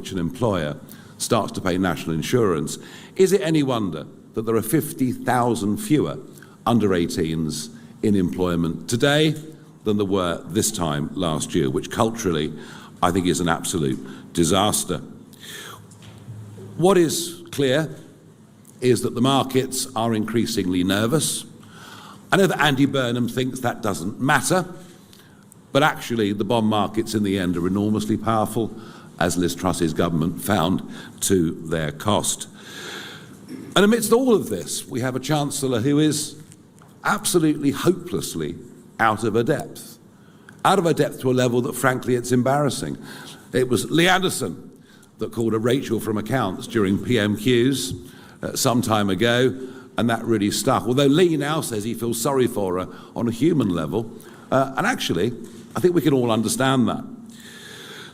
which an employer starts to pay national insurance, is it any wonder that there are 50,000 fewer under-18s in employment today than there were this time last year, which culturally I think is an absolute disaster. What is clear is that the markets are increasingly nervous. I know that Andy Burnham thinks that doesn't matter, but actually the bond markets in the end are enormously powerful, as Liz Truss's government found to their cost. And amidst all of this, we have a Chancellor who is absolutely hopelessly out of her depth to a level that frankly it's embarrassing. It was Lee Anderson that called her Rachel from accounts during PMQs some time ago, and that really stuck. Although Lee now says he feels sorry for her on a human level, and actually I think we can all understand that.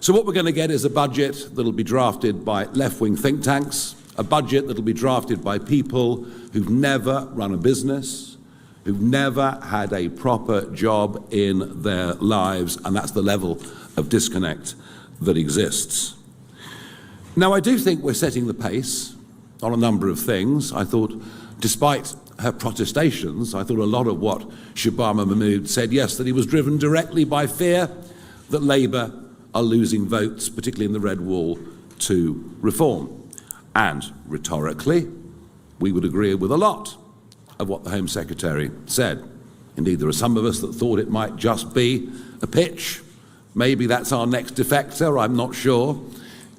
So what we're going to get is a budget that'll be drafted by left-wing think tanks, a budget that'll be drafted by people who've never run a business, who've never had a proper job in their lives, and that's the level of disconnect that exists. Now, I do think we're setting the pace on a number of things. I thought, despite her protestations, I thought a lot of what Shabama Mahmood said yesterday was driven directly by fear that Labour are losing votes, particularly in the Red Wall, to reform. And rhetorically, we would agree with a lot of what the Home Secretary said. Indeed, there are some of us that thought it might just be a pitch. Maybe that's our next defector, I'm not sure.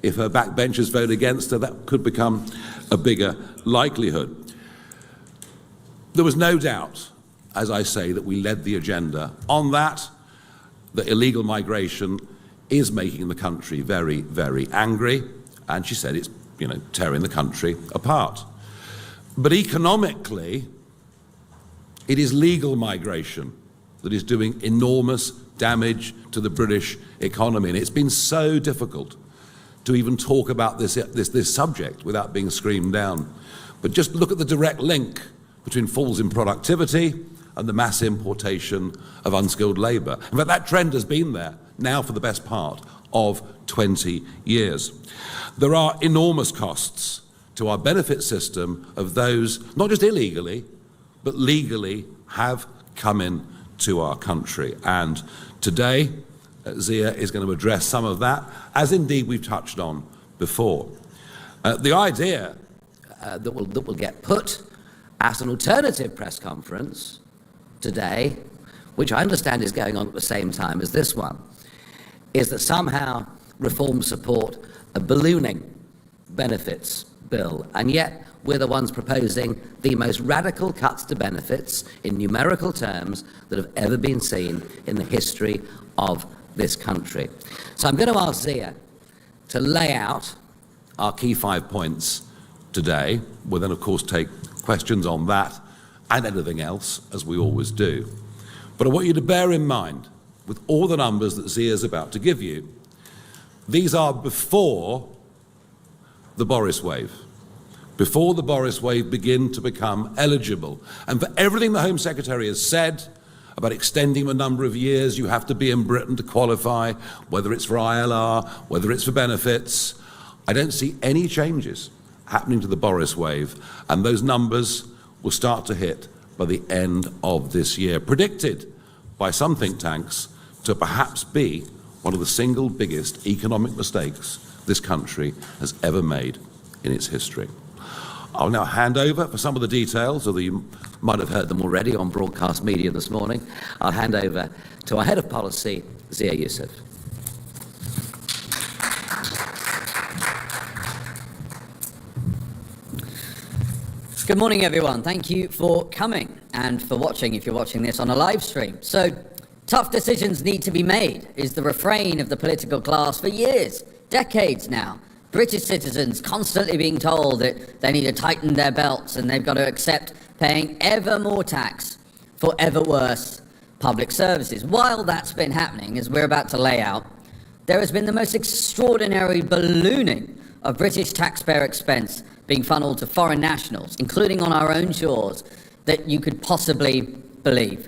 If her backbenchers vote against her, that could become a bigger likelihood. There was no doubt, as I say, that we led the agenda on that illegal migration is making the country very, very angry, and she said it's, tearing the country apart. But economically, it is legal migration that is doing enormous damage to the British economy, and it's been so difficult to even talk about this subject without being screamed down. But just look at the direct link between falls in productivity and the mass importation of unskilled labour. In fact, that trend has been there now for the best part of 20 years. There are enormous costs to our benefit system of those, not just illegally, but legally have come in to our country. And today, Zia is going to address some of that, as indeed we've touched on before. The idea that will get put at an alternative press conference today, which I understand is going on at the same time as this one, is that somehow reform support a ballooning benefits bill, and yet we're the ones proposing the most radical cuts to benefits in numerical terms that have ever been seen in the history of this country. So I'm going to ask Zia to lay out our key 5 points today. We'll then, of course, take questions on that and anything else, as we always do. But I want you to bear in mind, with all the numbers that Zia is about to give you, these are before the Boris wave. Before the Boris wave begin to become eligible. And for everything the Home Secretary has said about extending a number of years, you have to be in Britain to qualify, whether it's for ILR, whether it's for benefits, I don't see any changes happening to the Boris wave, and those numbers will start to hit by the end of this year, predicted by some think tanks to perhaps be one of the single biggest economic mistakes this country has ever made in its history. I'll now hand over for some of the details, although you might have heard them already on broadcast media this morning. I'll hand over to our Head of Policy, Zia Youssef. Good morning, everyone. Thank you for coming and for watching, if you're watching this on a live stream. So, tough decisions need to be made is the refrain of the political class for years, decades now. British citizens constantly being told that they need to tighten their belts and they've got to accept paying ever more tax for ever worse public services. While that's been happening, as we're about to lay out, there has been the most extraordinary ballooning of British taxpayer expense being funneled to foreign nationals, including on our own shores, that you could possibly believe.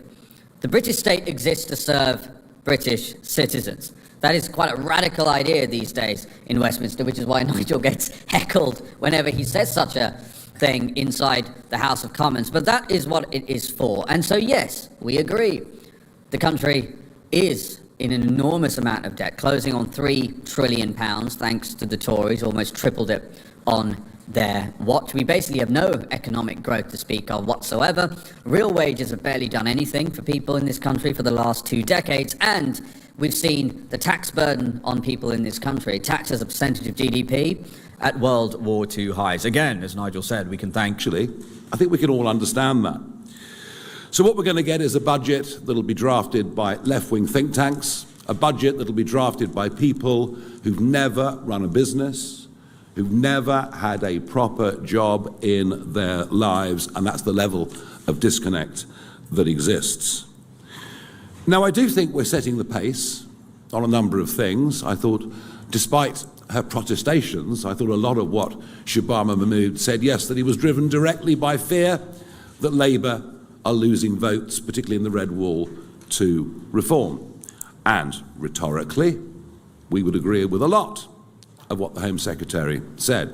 The British state exists to serve British citizens. That is quite a radical idea these days in Westminster, which is why Nigel gets heckled whenever he says such a thing inside the House of Commons. But that is what it is for. And so, yes, we agree. The country is in an enormous amount of debt, closing on £3 trillion, thanks to the Tories, almost tripled it on their watch. We basically have no economic growth to speak of whatsoever. Real wages have barely done anything for people in this country for the last 2 decades, and we've seen the tax burden on people in this country, tax as a percentage of GDP, at World War II highs. Again, as Nigel said, we can thank... Actually, I think we can all understand that. So what we're going to get is a budget that'll be drafted by left-wing think tanks, a budget that'll be drafted by people who've never run a business, who've never had a proper job in their lives, and that's the level of disconnect that exists. Now, I do think we're setting the pace on a number of things. I thought, despite her protestations, I thought a lot of what Shabama Mahmood said yesterday was driven directly by fear that Labour are losing votes, particularly in the Red Wall, to reform. And rhetorically, we would agree with a lot of what the Home Secretary said.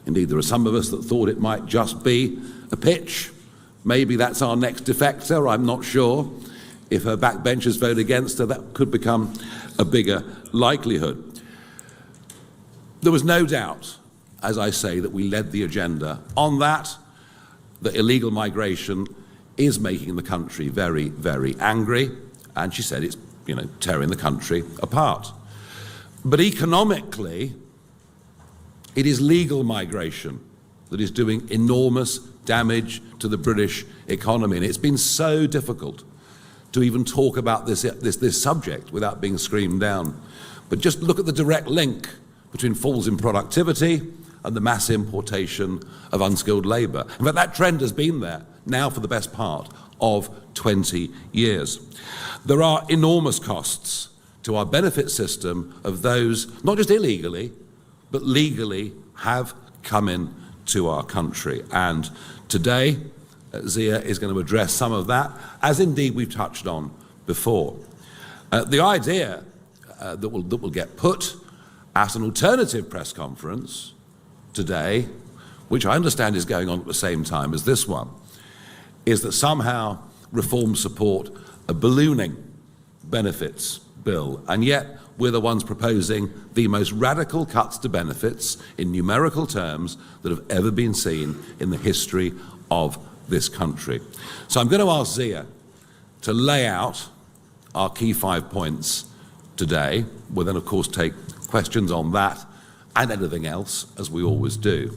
Indeed, there are some of us that thought it might just be a pitch. Maybe that's our next defector, I'm not sure. If her backbenchers vote against her, that could become a bigger likelihood. There was no doubt, as I say, that we led the agenda on that illegal migration is making the country very, very angry, and she said it's, tearing the country apart. But economically, it is legal migration that is doing enormous damage to the British economy, and it's been so difficult to even talk about this subject without being screamed down. But just look at the direct link between falls in productivity and the mass importation of unskilled labour. In fact, that trend has been there now for the best part of 20 years. There are enormous costs to our benefit system of those, not just illegally, but legally have come in to our country. And today, Zia is going to address some of that, as indeed we've touched on before. The idea that will get put at an alternative press conference today, which I understand is going on at the same time as this one, is that somehow reform support a ballooning benefits bill, and yet we're the ones proposing the most radical cuts to benefits in numerical terms that have ever been seen in the history of this country. So I'm going to ask Zia to lay out our key 5 points today. We'll then, of course, take questions on that and anything else, as we always do.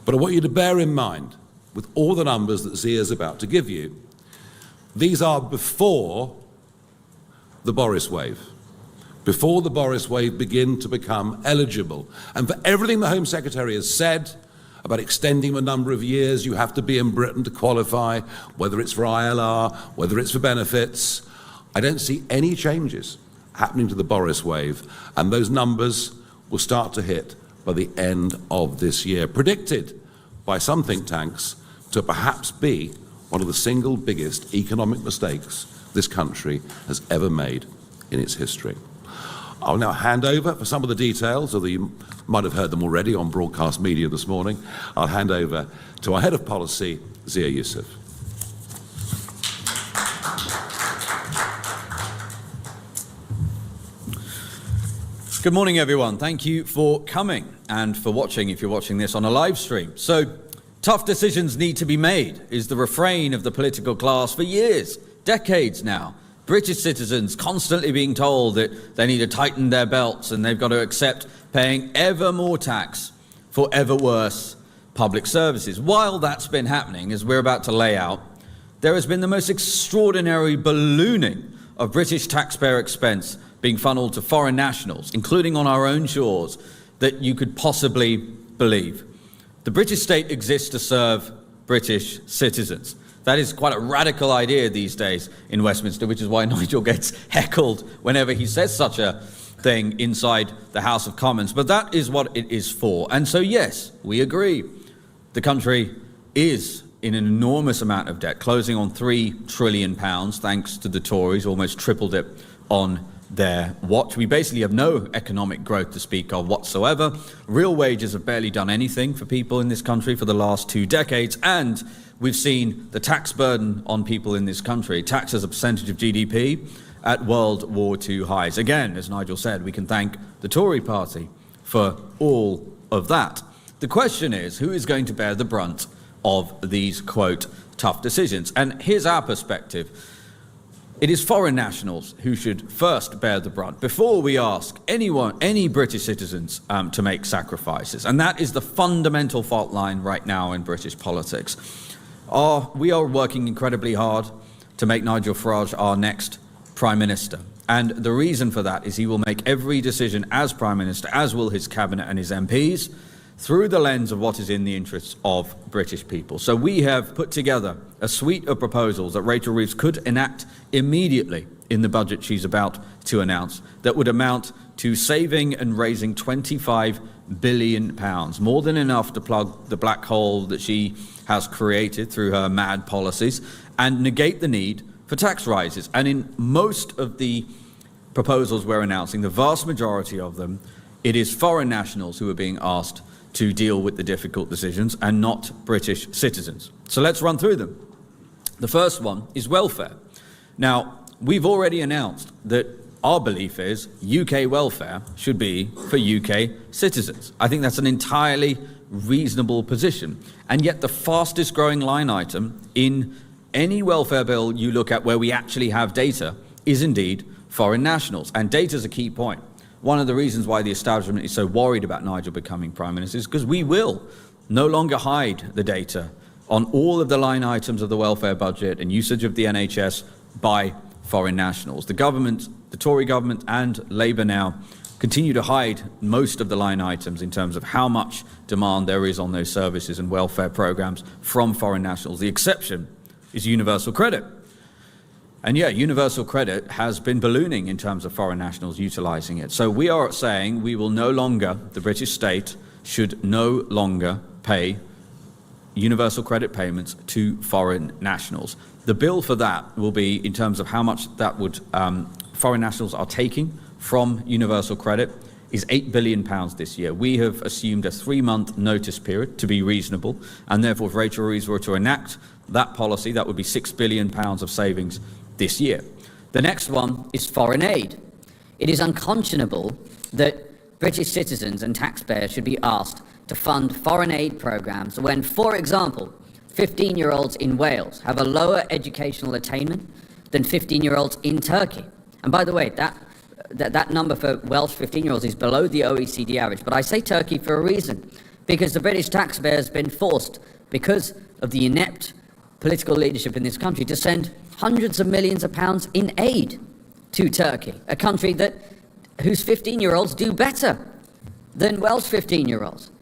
But I want you to bear in mind, with all the numbers that Zia is about to give you, these are before the Boris wave, before the Boris wave begin to become eligible. And for everything the Home Secretary has said about extending the number of years you have to be in Britain to qualify, whether it's for ILR, whether it's for benefits, I don't see any changes happening to the Boris wave, and those numbers will start to hit by the end of this year, predicted by some think tanks to perhaps be one of the single biggest economic mistakes this country has ever made in its history. I'll now hand over for some of the details, although you might have heard them already on broadcast media this morning. I'll hand over to our Head of Policy, Zia Youssef. Good morning, everyone. Thank you for coming and for watching, if you're watching this on a live stream. So, tough decisions need to be made is the refrain of the political class for years, decades now. British citizens constantly being told that they need to tighten their belts and they've got to accept paying ever more tax for ever worse public services. While that's been happening, as we're about to lay out, there has been the most extraordinary ballooning of British taxpayer expense being funneled to foreign nationals, including on our own shores, that you could possibly believe. The British state exists to serve British citizens. That is quite a radical idea these days in Westminster, which is why Nigel gets heckled whenever he says such a thing inside the House of Commons. But that is what it is for. And so, yes, we agree. The country is in an enormous amount of debt, closing on £3 trillion, thanks to the Tories, almost tripled it on their watch. We basically have no economic growth to speak of whatsoever. Real wages have barely done anything for people in this country for the last 2 decades, and we've seen the tax burden on people in this country, tax as a percentage of GDP, at World War II highs. Again, as Nigel said, we can thank the Tory party for all of that. The question is, who is going to bear the brunt of these, quote, tough decisions? And here's our perspective. It is foreign nationals who should first bear the brunt before we ask any British citizens to make sacrifices. And that is the fundamental fault line right now in British politics. We are working incredibly hard to make Nigel Farage our next Prime Minister. And the reason for that is he will make every decision as Prime Minister, as will his Cabinet and his MPs, through the lens of what is in the interests of British people. So we have put together a suite of proposals that Rachel Reeves could enact immediately in the budget she's about to announce that would amount to saving and raising £25 billion, more than enough to plug the black hole that she has created through her mad policies and negate the need for tax rises. And in most of the proposals we're announcing, the vast majority of them, it is foreign nationals who are being asked to deal with the difficult decisions and not British citizens. So let's run through them. The first one is welfare. Now, we've already announced that our belief is UK welfare should be for UK citizens. I think that's an entirely reasonable position. And yet the fastest growing line item in any welfare bill you look at where we actually have data is indeed foreign nationals. And data is a key point. One of the reasons why the establishment is so worried about Nigel becoming Prime Minister is because we will no longer hide the data on all of the line items of the welfare budget and usage of the NHS by foreign nationals. The government, the Tory government and Labour now continue to hide most of the line items in terms of how much demand there is on those services and welfare programmes from foreign nationals. The exception is universal credit. And yeah, universal credit has been ballooning in terms of foreign nationals utilising it. So we are saying we will no longer, the British state should no longer pay universal credit payments to foreign nationals. The bill for that will be in terms of how much that would foreign nationals are taking from universal credit is £8 billion this year. We have assumed a 3-month notice period to be reasonable, and therefore if Rachel Reeves were to enact that policy, that would be £6 billion of savings this year. The next one is foreign aid. It is unconscionable that British citizens and taxpayers should be asked to fund foreign aid programmes when, for example, 15-year-olds in Wales have a lower educational attainment than 15-year-olds in Turkey. And by the way, that number for Welsh 15-year-olds is below the OECD average. But I say Turkey for a reason, because the British taxpayer has been forced, because of the inept political leadership in this country, to send hundreds of millions of pounds in aid to Turkey, a country whose 15-year-olds do better than Welsh 15-year-olds.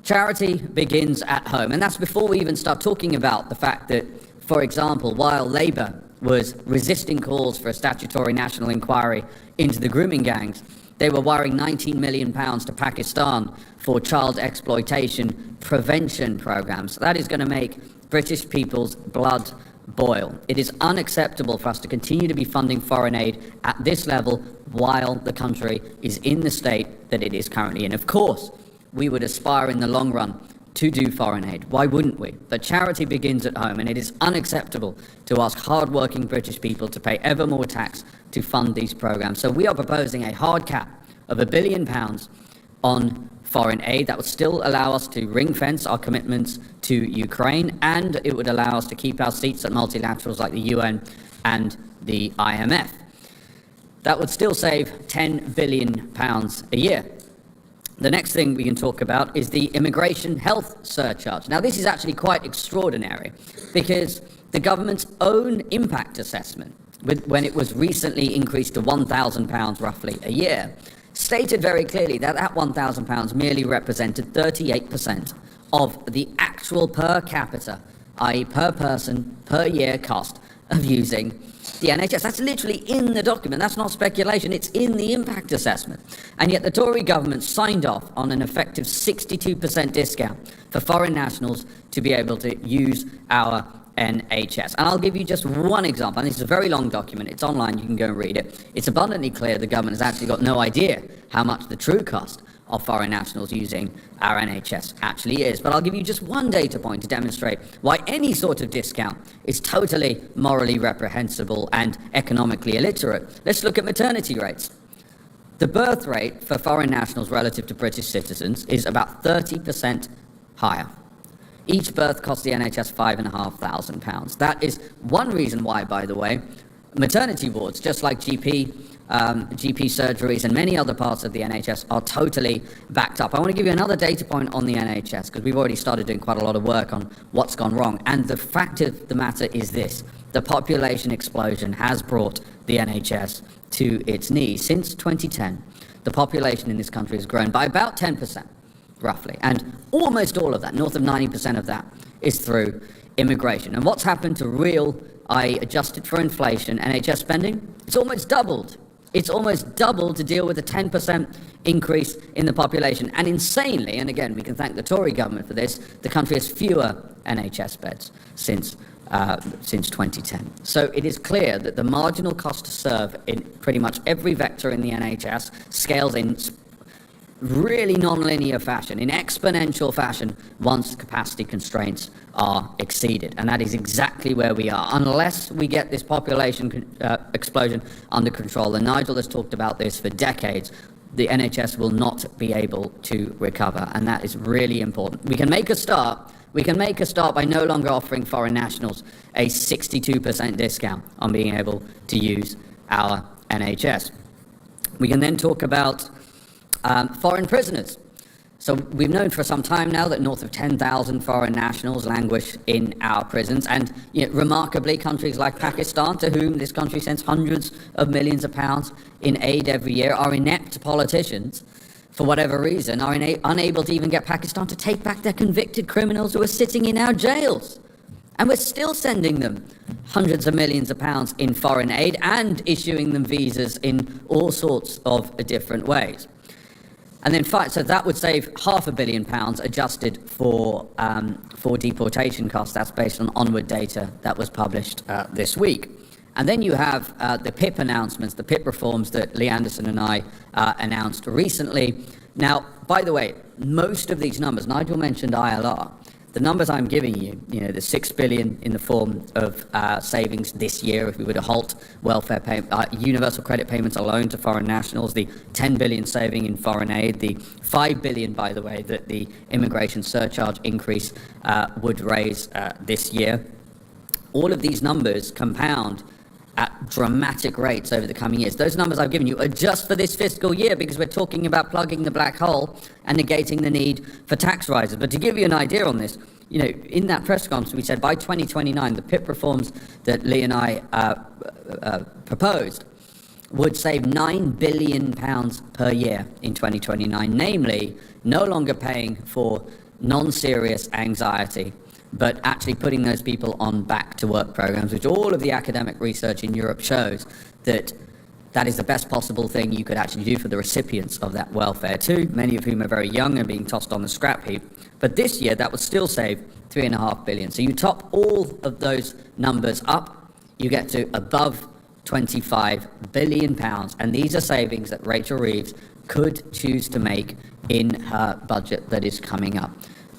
Charity begins at home, and that's before we even start talking about the fact that, for example, while Labour was resisting calls for a statutory national inquiry into the grooming gangs, they were wiring £19 million to Pakistan for child exploitation prevention programmes. That is going to make British people's blood boil. It is unacceptable for us to continue to be funding foreign aid at this level while the country is in the state that it is currently in. Of course, we would aspire in the long run to do foreign aid. Why wouldn't we? But charity begins at home, and it is unacceptable to ask hard-working British people to pay ever more tax to fund these programmes. So we are proposing a hard cap of £1 billion on foreign aid. That would still allow us to ring-fence our commitments to Ukraine, and it would allow us to keep our seats at multilaterals like the UN and the IMF. That would still save £10 billion a year. The next thing we can talk about is the immigration health surcharge. Now, this is actually quite extraordinary because the government's own impact assessment, when it was recently increased to £1,000 roughly a year, stated very clearly that £1,000 merely represented 38% of the actual per capita, i.e. per person, per year cost of using the NHS. That's literally in the document. That's not speculation. It's in the impact assessment. And yet the Tory government signed off on an effective 62% discount for foreign nationals to be able to use our NHS. And I'll give you just one example, and this is a very long document. It's online, you can go and read it. It's abundantly clear the government has actually got no idea how much the true cost of foreign nationals using our NHS actually is. But I'll give you just one data point to demonstrate why any sort of discount is totally morally reprehensible and economically illiterate. Let's look at maternity rates. The birth rate for foreign nationals relative to British citizens is about 30% higher. Each birth costs the NHS £5,500. That is one reason why, by the way, maternity wards, just like GP surgeries and many other parts of the NHS, are totally backed up. I want to give you another data point on the NHS, because we've already started doing quite a lot of work on what's gone wrong. And the fact of the matter is this: the population explosion has brought the NHS to its knees. Since 2010, the population in this country has grown by about 10%. Roughly, and almost all of that, north of 90% of that, is through immigration. And what's happened to real, adjusted for inflation, NHS spending? It's almost doubled. It's almost doubled to deal with a 10% increase in the population. And insanely, and again, we can thank the Tory government for this, the country has fewer NHS beds since 2010. So it is clear that the marginal cost to serve in pretty much every vector in the NHS scales in really non-linear fashion, in exponential fashion, once capacity constraints are exceeded. And that is exactly where we are. Unless we get this population explosion under control, and Nigel has talked about this for decades, the NHS will not be able to recover. And that is really important. We can make a start. We can make a start by no longer offering foreign nationals a 62% discount on being able to use our NHS. We can then talk about foreign prisoners. So we've known for some time now that north of 10,000 foreign nationals languish in our prisons, and remarkably, countries like Pakistan, to whom this country sends hundreds of millions of pounds in aid every year, our inept politicians, for whatever reason, are unable to even get Pakistan to take back their convicted criminals who are sitting in our jails. And we're still sending them hundreds of millions of pounds in foreign aid and issuing them visas in all sorts of different ways. And then, so that would save £500 million adjusted for deportation costs. That's based on onward data that was published this week. And then you have the PIP announcements, the PIP reforms that Lee Anderson and I announced recently. Now, by the way, most of these numbers, Nigel mentioned ILR, the numbers I'm giving you, the $6 billion in the form of savings this year if we were to halt welfare universal credit payments alone to foreign nationals, the $10 billion saving in foreign aid, the $5 billion, by the way, that the immigration surcharge increase would raise this year. All of these numbers compound at dramatic rates over the coming years. Those numbers I've given you are just for this fiscal year, because we're talking about plugging the black hole and negating the need for tax rises. But to give you an idea on this, in that press conference we said by 2029 the PIP reforms that Lee and I proposed would save £9 billion per year in 2029, namely no longer paying for non-serious anxiety, but actually putting those people on back-to-work programs, which all of the academic research in Europe shows that is the best possible thing you could actually do for the recipients of that welfare too, many of whom are very young and being tossed on the scrap heap. But this year, that would still save £3.5 billion. So you top all of those numbers up, you get to above £25 billion. And these are savings that Rachel Reeves could choose to make in her budget that is coming up.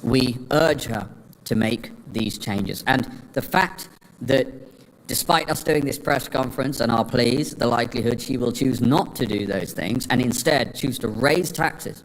We urge her to make these changes. And the fact that despite us doing this press conference and our pleas, the likelihood she will choose not to do those things and instead choose to raise taxes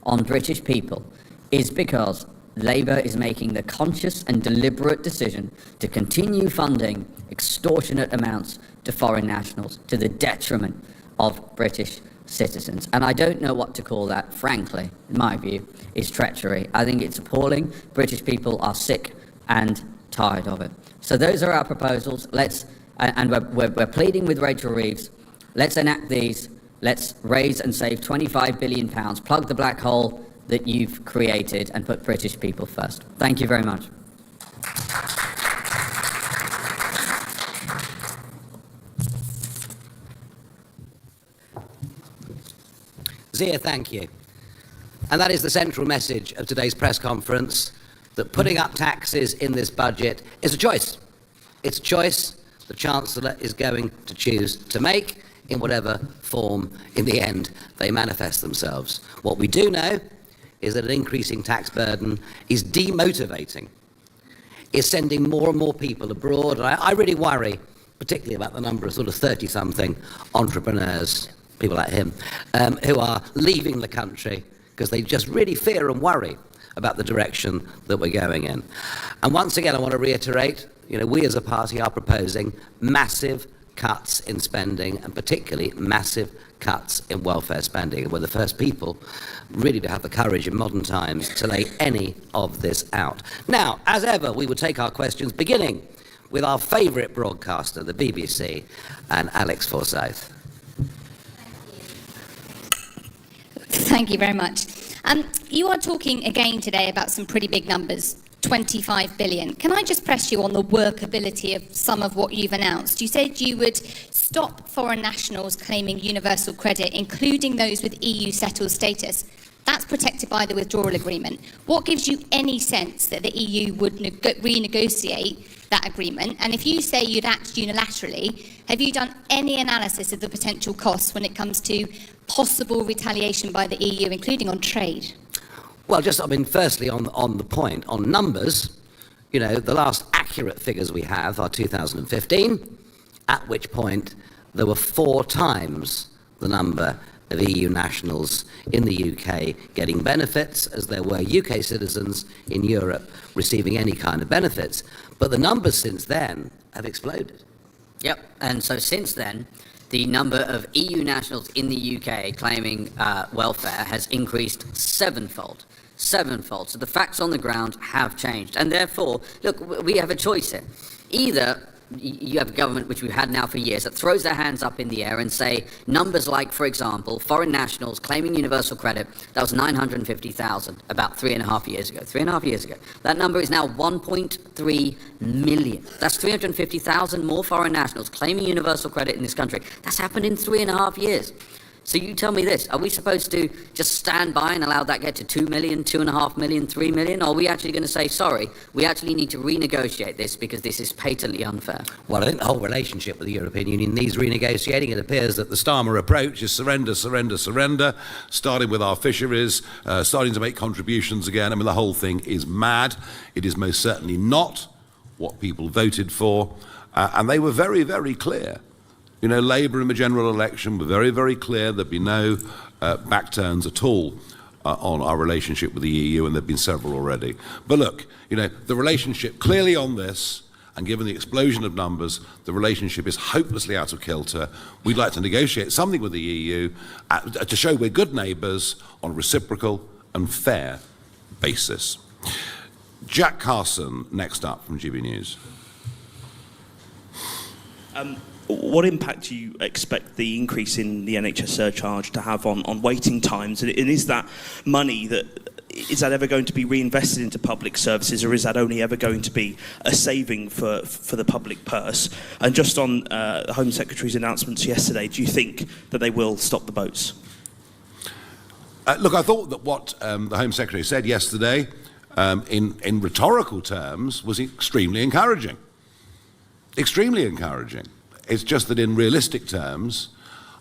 on British people is because Labour is making the conscious and deliberate decision to continue funding extortionate amounts to foreign nationals to the detriment of British citizens. And I don't know what to call that, frankly, in my view, is treachery. I think it's appalling. British people are sick and tired of it. So those are our proposals. We're pleading with Rachel Reeves. Let's enact these. Let's raise and save £25 billion, plug the black hole that you've created, and put British people first. Thank you very much. Zia, thank you. And that is the central message of today's press conference, that putting up taxes in this budget is a choice. it's a choice the Chancellor is going to choose to make in whatever form, in the end, they manifest themselves. What we do know is that an increasing tax burden is demotivating, is sending more and more people abroad. And I really worry, particularly about the number of sort of 30-something entrepreneurs, people like him, who are leaving the country because they just really fear and worry about the direction that we're going in. And once again, I want to reiterate, we as a party are proposing massive cuts in spending, and particularly massive cuts in welfare spending. We're the first people really to have the courage in modern times to lay any of this out. Now, as ever, we will take our questions, beginning with our favourite broadcaster, the BBC, and Alex Forsyth. Thank you very much. You are talking again today about some pretty big numbers, 25 billion. Can I just press you on the workability of some of what you've announced? You said you would stop foreign nationals claiming universal credit, including those with EU settled status. That's protected by the withdrawal agreement. What gives you any sense that the EU would renegotiate that agreement? And if you say you'd act unilaterally, have you done any analysis of the potential costs when it comes to possible retaliation by the EU, including on trade? Well, firstly, on the point, on numbers, the last accurate figures we have are 2015, at which point there were 4 times the number of EU nationals in the UK getting benefits as there were UK citizens in Europe receiving any kind of benefits. But the numbers since then have exploded. Yep, and so since then, the number of EU nationals in the UK claiming welfare has increased sevenfold. So the facts on the ground have changed. And therefore, look, we have a choice here. Either you have a government, which we've had now for years, that throws their hands up in the air and say numbers like, for example, foreign nationals claiming universal credit, that was 950,000 about 3.5 years ago. 3.5 years ago. That number is now 1.3 million. That's 350,000 more foreign nationals claiming universal credit in this country. That's happened in 3.5 years. So you tell me this, are we supposed to just stand by and allow that get to 2 million, 2.5 million, 3 million? Or are we actually going to say, sorry, we actually need to renegotiate this because this is patently unfair? Well, I think the whole relationship with the European Union needs renegotiating. It appears that the Starmer approach is surrender, surrender, surrender, starting with our fisheries, starting to make contributions again. I mean, the whole thing is mad. It is most certainly not what people voted for. And they were very, very clear. Labour in the general election were very, very clear there'd be no backturns at all on our relationship with the EU, and there've been several already. But look, the relationship clearly on this, and given the explosion of numbers, the relationship is hopelessly out of kilter. We'd like to negotiate something with the EU to show we're good neighbours on a reciprocal and fair basis. Jack Carson, next up from GB News. What impact do you expect the increase in the NHS surcharge to have on waiting times? And is that money is that ever going to be reinvested into public services, or is that only ever going to be a saving for the public purse? And just on the Home Secretary's announcements yesterday, do you think that they will stop the boats? Look, I thought that what the Home Secretary said yesterday in rhetorical terms was extremely encouraging. Extremely encouraging. It's just that in realistic terms,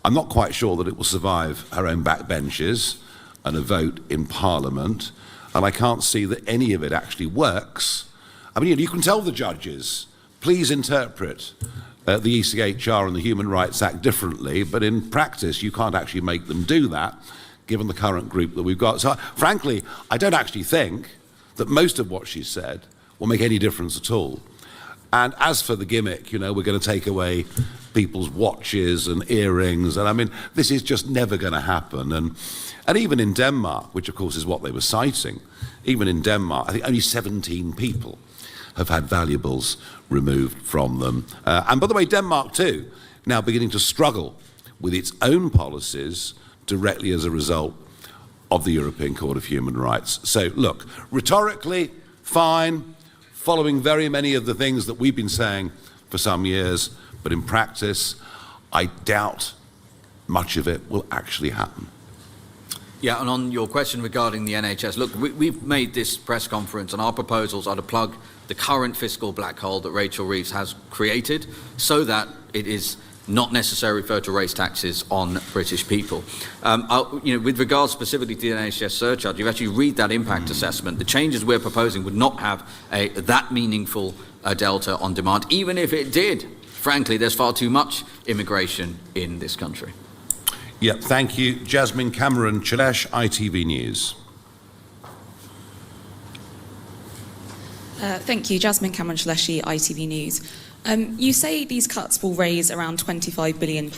I'm not quite sure that it will survive her own backbenches and a vote in Parliament, and I can't see that any of it actually works. I mean, you can tell the judges, please interpret the ECHR and the Human Rights Act differently, but in practice you can't actually make them do that, given the current group that we've got. So frankly, I don't actually think that most of what she said will make any difference at all. And as for the gimmick, we're going to take away people's watches and earrings. And I mean, this is just never going to happen. And even in Denmark, which of course is what they were citing, even in Denmark, I think only 17 people have had valuables removed from them. And by the way, Denmark too, now beginning to struggle with its own policies directly as a result of the European Court of Human Rights. So look, rhetorically, fine, following very many of the things that we've been saying for some years, but in practice, I doubt much of it will actually happen. Yeah, and on your question regarding the NHS, look, we've made this press conference, and our proposals are to plug the current fiscal black hole that Rachel Reeves has created so that it is not necessary for her to raise taxes on British people. With regards specifically to the NHS surcharge, you actually read that impact assessment. The changes we're proposing would not have that meaningful delta on demand. Even if it did, frankly, there's far too much immigration in this country. Yeah, thank you. Jasmine Cameron Chalesh, ITV News. Thank you. Jasmine Cameron Chaleshi, ITV News. You say these cuts will raise around £25 billion.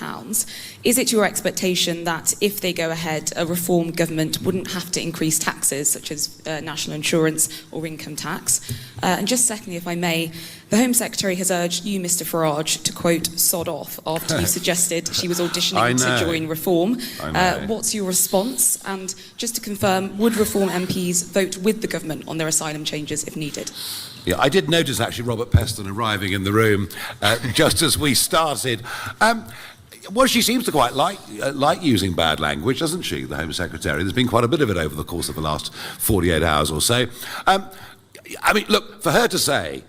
Is it your expectation that if they go ahead, a reform government wouldn't have to increase taxes such as national insurance or income tax? And just secondly, if I may, the Home Secretary has urged you, Mr Farage, to quote, sod off after you suggested she was auditioning to join Reform. What's your response? And just to confirm, would Reform MPs vote with the government on their asylum changes if needed? Yeah, I did notice actually Robert Peston arriving in the room just as we started. Well, she seems to quite like using bad language, doesn't she, the Home Secretary? There's been quite a bit of it over the course of the last 48 hours or so. I mean, look, for her to say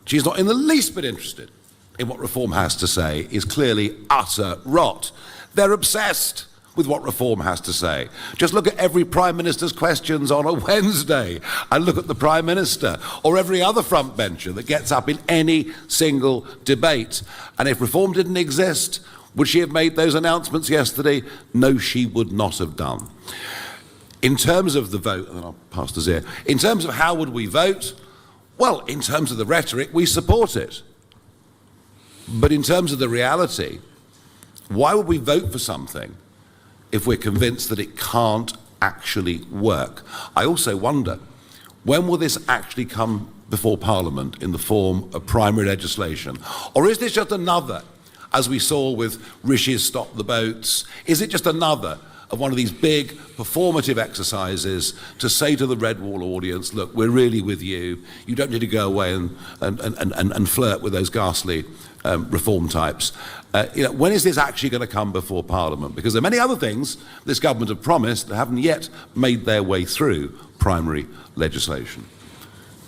she's not in the least bit interested in what Reform has to say is clearly utter rot. They're obsessed with what Reform has to say. Just look at every Prime Minister's questions on a Wednesday and look at the Prime Minister or every other front bencher that gets up in any single debate. And if Reform didn't exist, would she have made those announcements yesterday? No, she would not have done. In terms of the vote, and then I'll pass to Zia, in terms of how would we vote, well, in terms of the rhetoric, we support it. But in terms of the reality, why would we vote for something if we're convinced that it can't actually work? I also wonder, when will this actually come before Parliament in the form of primary legislation? Or is this just another, as we saw with Rishi's Stop the Boats, is it just another of one of these big performative exercises to say to the Red Wall audience, look, we're really with you, you don't need to go away and flirt with those ghastly reform types. When is this actually going to come before Parliament? Because there are many other things this government have promised that haven't yet made their way through primary legislation.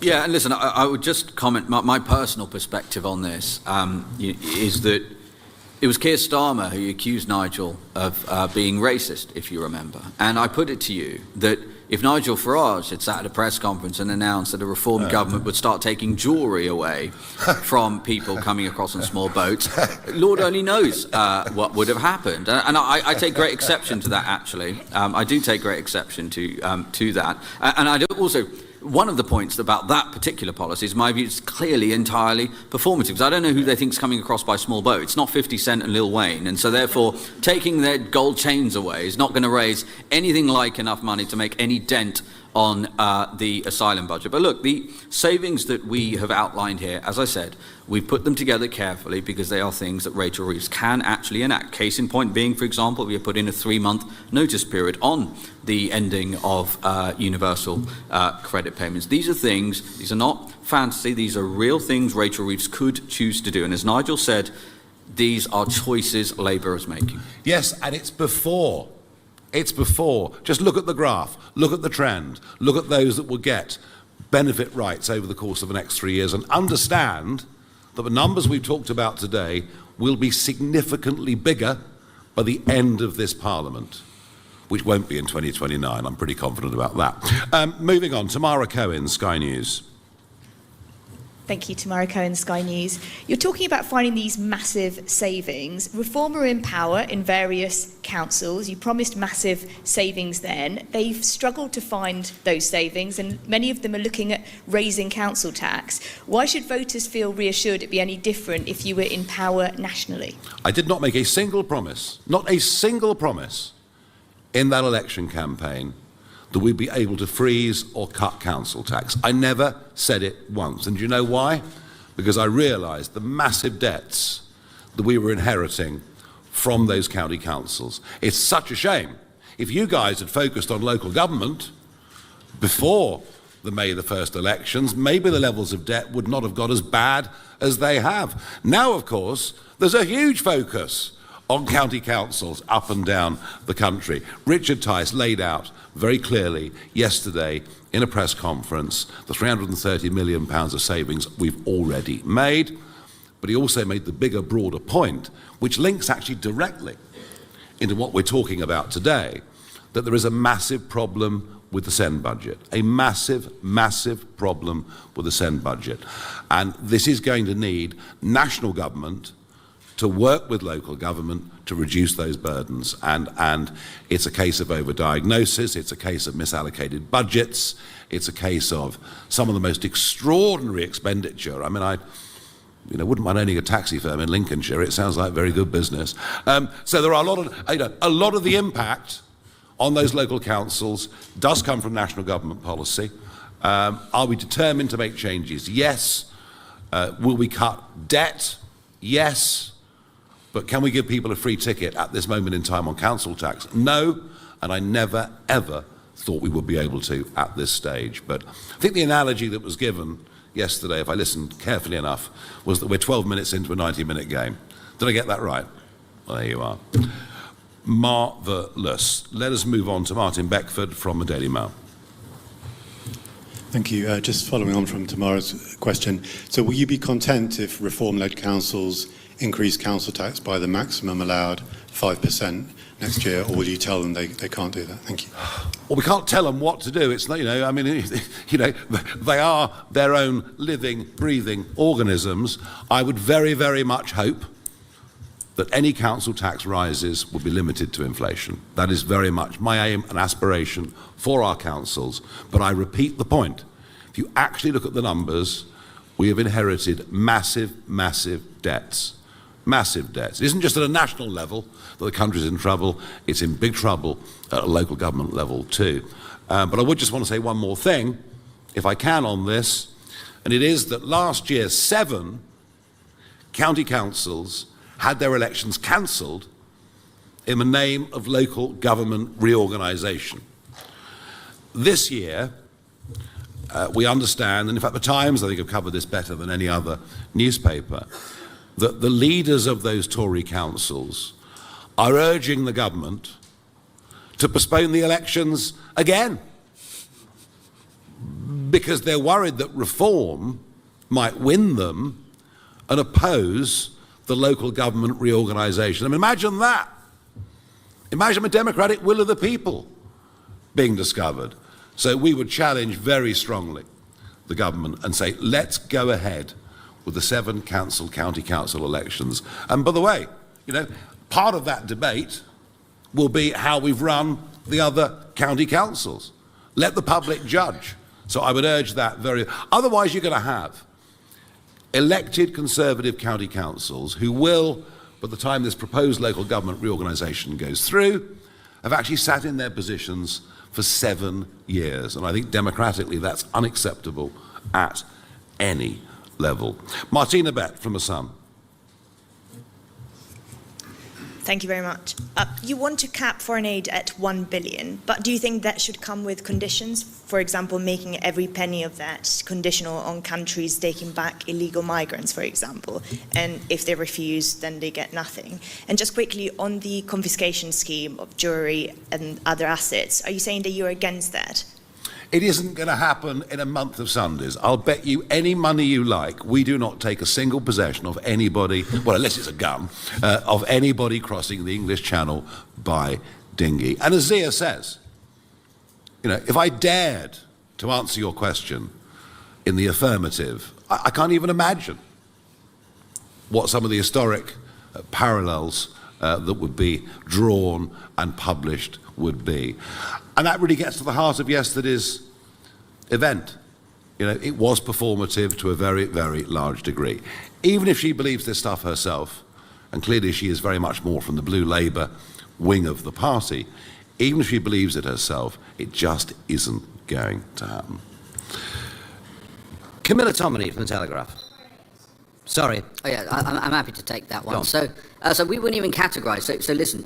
Yeah, and listen, I would just comment, my personal perspective on this is that it was Keir Starmer who accused Nigel of being racist, if you remember. And I put it to you that if Nigel Farage had sat at a press conference and announced that a Reform government would start taking jewellery away from people coming across in small boats, Lord only knows what would have happened. And I take great exception to that, actually. I do take great exception to that. And I do also... One of the points about that particular policy is my view is clearly entirely performative. Because I don't know who they think is coming across by small boat. It's not 50 Cent and Lil Wayne. And so therefore, taking their gold chains away is not going to raise anything like enough money to make any dent on the asylum budget. But look, the savings that we have outlined here, as I said, we've put them together carefully because they are things that Rachel Reeves can actually enact. Case in point being, for example, we have put in a 3-month notice period on the ending of universal credit payments. These are things, these are not fantasy, these are real things Rachel Reeves could choose to do. And as Nigel said, these are choices Labour is making. Yes, and it's before. It's before. Just look at the graph, look at the trend, look at those that will get benefit rights over the course of the next 3 years and understand that the numbers we've talked about today will be significantly bigger by the end of this Parliament, which won't be in 2029. I'm pretty confident about that. Moving on, Tamara Cohen, Sky News. Thank you, Tamara Cohen, Sky News. You're talking about finding these massive savings. Reform are in power in various councils. You promised massive savings then. They've struggled to find those savings, and many of them are looking at raising council tax. Why should voters feel reassured it'd be any different if you were in power nationally? I did not make a single promise, not a single promise, in that election campaign that we'd be able to freeze or cut council tax. I never said it once. And do you know why? Because I realised the massive debts that we were inheriting from those county councils. It's such a shame. If you guys had focused on local government before the May the 1st elections, maybe the levels of debt would not have got as bad as they have. Now, of course, there's a huge focus on county councils up and down the country. Richard Tice laid out very clearly yesterday in a press conference the £330 million of savings we've already made, but he also made the bigger, broader point, which links actually directly into what we're talking about today, that there is a massive problem with the SEND budget, a massive, massive problem with the SEND budget. And this is going to need national government to work with local government to reduce those burdens. And it's a case of overdiagnosis, it's a case of misallocated budgets, it's a case of some of the most extraordinary expenditure. I mean, I wouldn't mind owning a taxi firm in Lincolnshire. It sounds like very good business. So there are a lot of the impact on those local councils does come from national government policy. Are we determined to make changes? Yes. Will we cut debt? Yes. But can we give people a free ticket at this moment in time on council tax? No, and I never, ever thought we would be able to at this stage. But I think the analogy that was given yesterday, if I listened carefully enough, was that we're 12 minutes into a 90-minute game. Did I get that right? Well, there you are. Marvellous. Let us move on to Martin Beckford from the Daily Mail. Thank you. Just following on from Tamara's question. So will you be content if reform-led councils increase council tax by the maximum allowed 5% next year, or will you tell them they can't do that? Thank you. Well, we can't tell them what to do. It's not, I mean, they are their own living, breathing organisms. I would very, very much hope that any council tax rises will be limited to inflation. That is very much my aim and aspiration for our councils. But I repeat the point. If you actually look at the numbers, we have inherited massive, massive debts. Massive debts. It isn't just at a national level that the country's in trouble, it's in big trouble at a local government level too. But I would just want to say one more thing, if I can, on this, and it is that last year 7 county councils had their elections cancelled in the name of local government reorganisation. This year, we understand, and in fact the Times I think have covered this better than any other newspaper, that the leaders of those Tory councils are urging the government to postpone the elections again because they're worried that reform might win them and oppose the local government reorganisation. I mean, imagine that. Imagine the democratic will of the people being discovered. So we would challenge very strongly the government and say, let's go ahead with the 7 county council elections. And by the way, part of that debate will be how we've run the other county councils. Let the public judge. So I would urge that very... Otherwise, you're going to have elected Conservative county councils who will, by the time this proposed local government reorganisation goes through, have actually sat in their positions for 7 years. And I think democratically that's unacceptable at any level. Martina Bett from The Sun. Thank you very much. You want to cap foreign aid at 1 billion, but do you think that should come with conditions? For example, making every penny of that conditional on countries taking back illegal migrants, for example, and if they refuse, then they get nothing. And just quickly, on the confiscation scheme of jewellery and other assets, are you saying that you're against that? It isn't going to happen in a month of Sundays. I'll bet you any money you like, we do not take a single possession of anybody, well, unless it's a gun, of anybody crossing the English Channel by dinghy. And as Zia says, if I dared to answer your question in the affirmative, I can't even imagine what some of the historic parallels that would be drawn and published would be. And that really gets to the heart of yesterday's event. It was performative to a very, very large degree. Even if she believes this stuff herself, and clearly she is very much more from the Blue Labour wing of the party, even if she believes it herself, it just isn't going to happen. Camilla Tominey from The Telegraph. Sorry. Oh, yeah, I'm happy to take that one. So we wouldn't even categorise. So listen,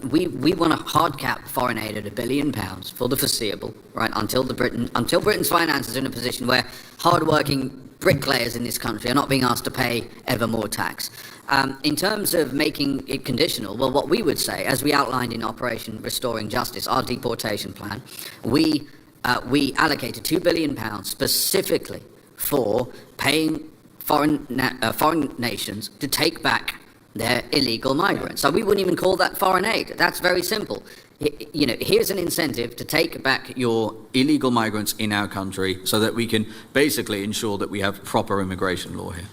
we want to hard cap foreign aid at £1 billion for the foreseeable, right? Until Britain's finances are in a position where hard-working bricklayers in this country are not being asked to pay ever more tax. In terms of making it conditional, well, what we would say, as we outlined in Operation Restoring Justice, our deportation plan, we allocated £2 billion specifically for paying foreign nations to take back their illegal migrants. So we wouldn't even call that foreign aid. That's very simple. You know, here's an incentive to take back your illegal migrants in our country so that we can basically ensure that we have proper immigration law here.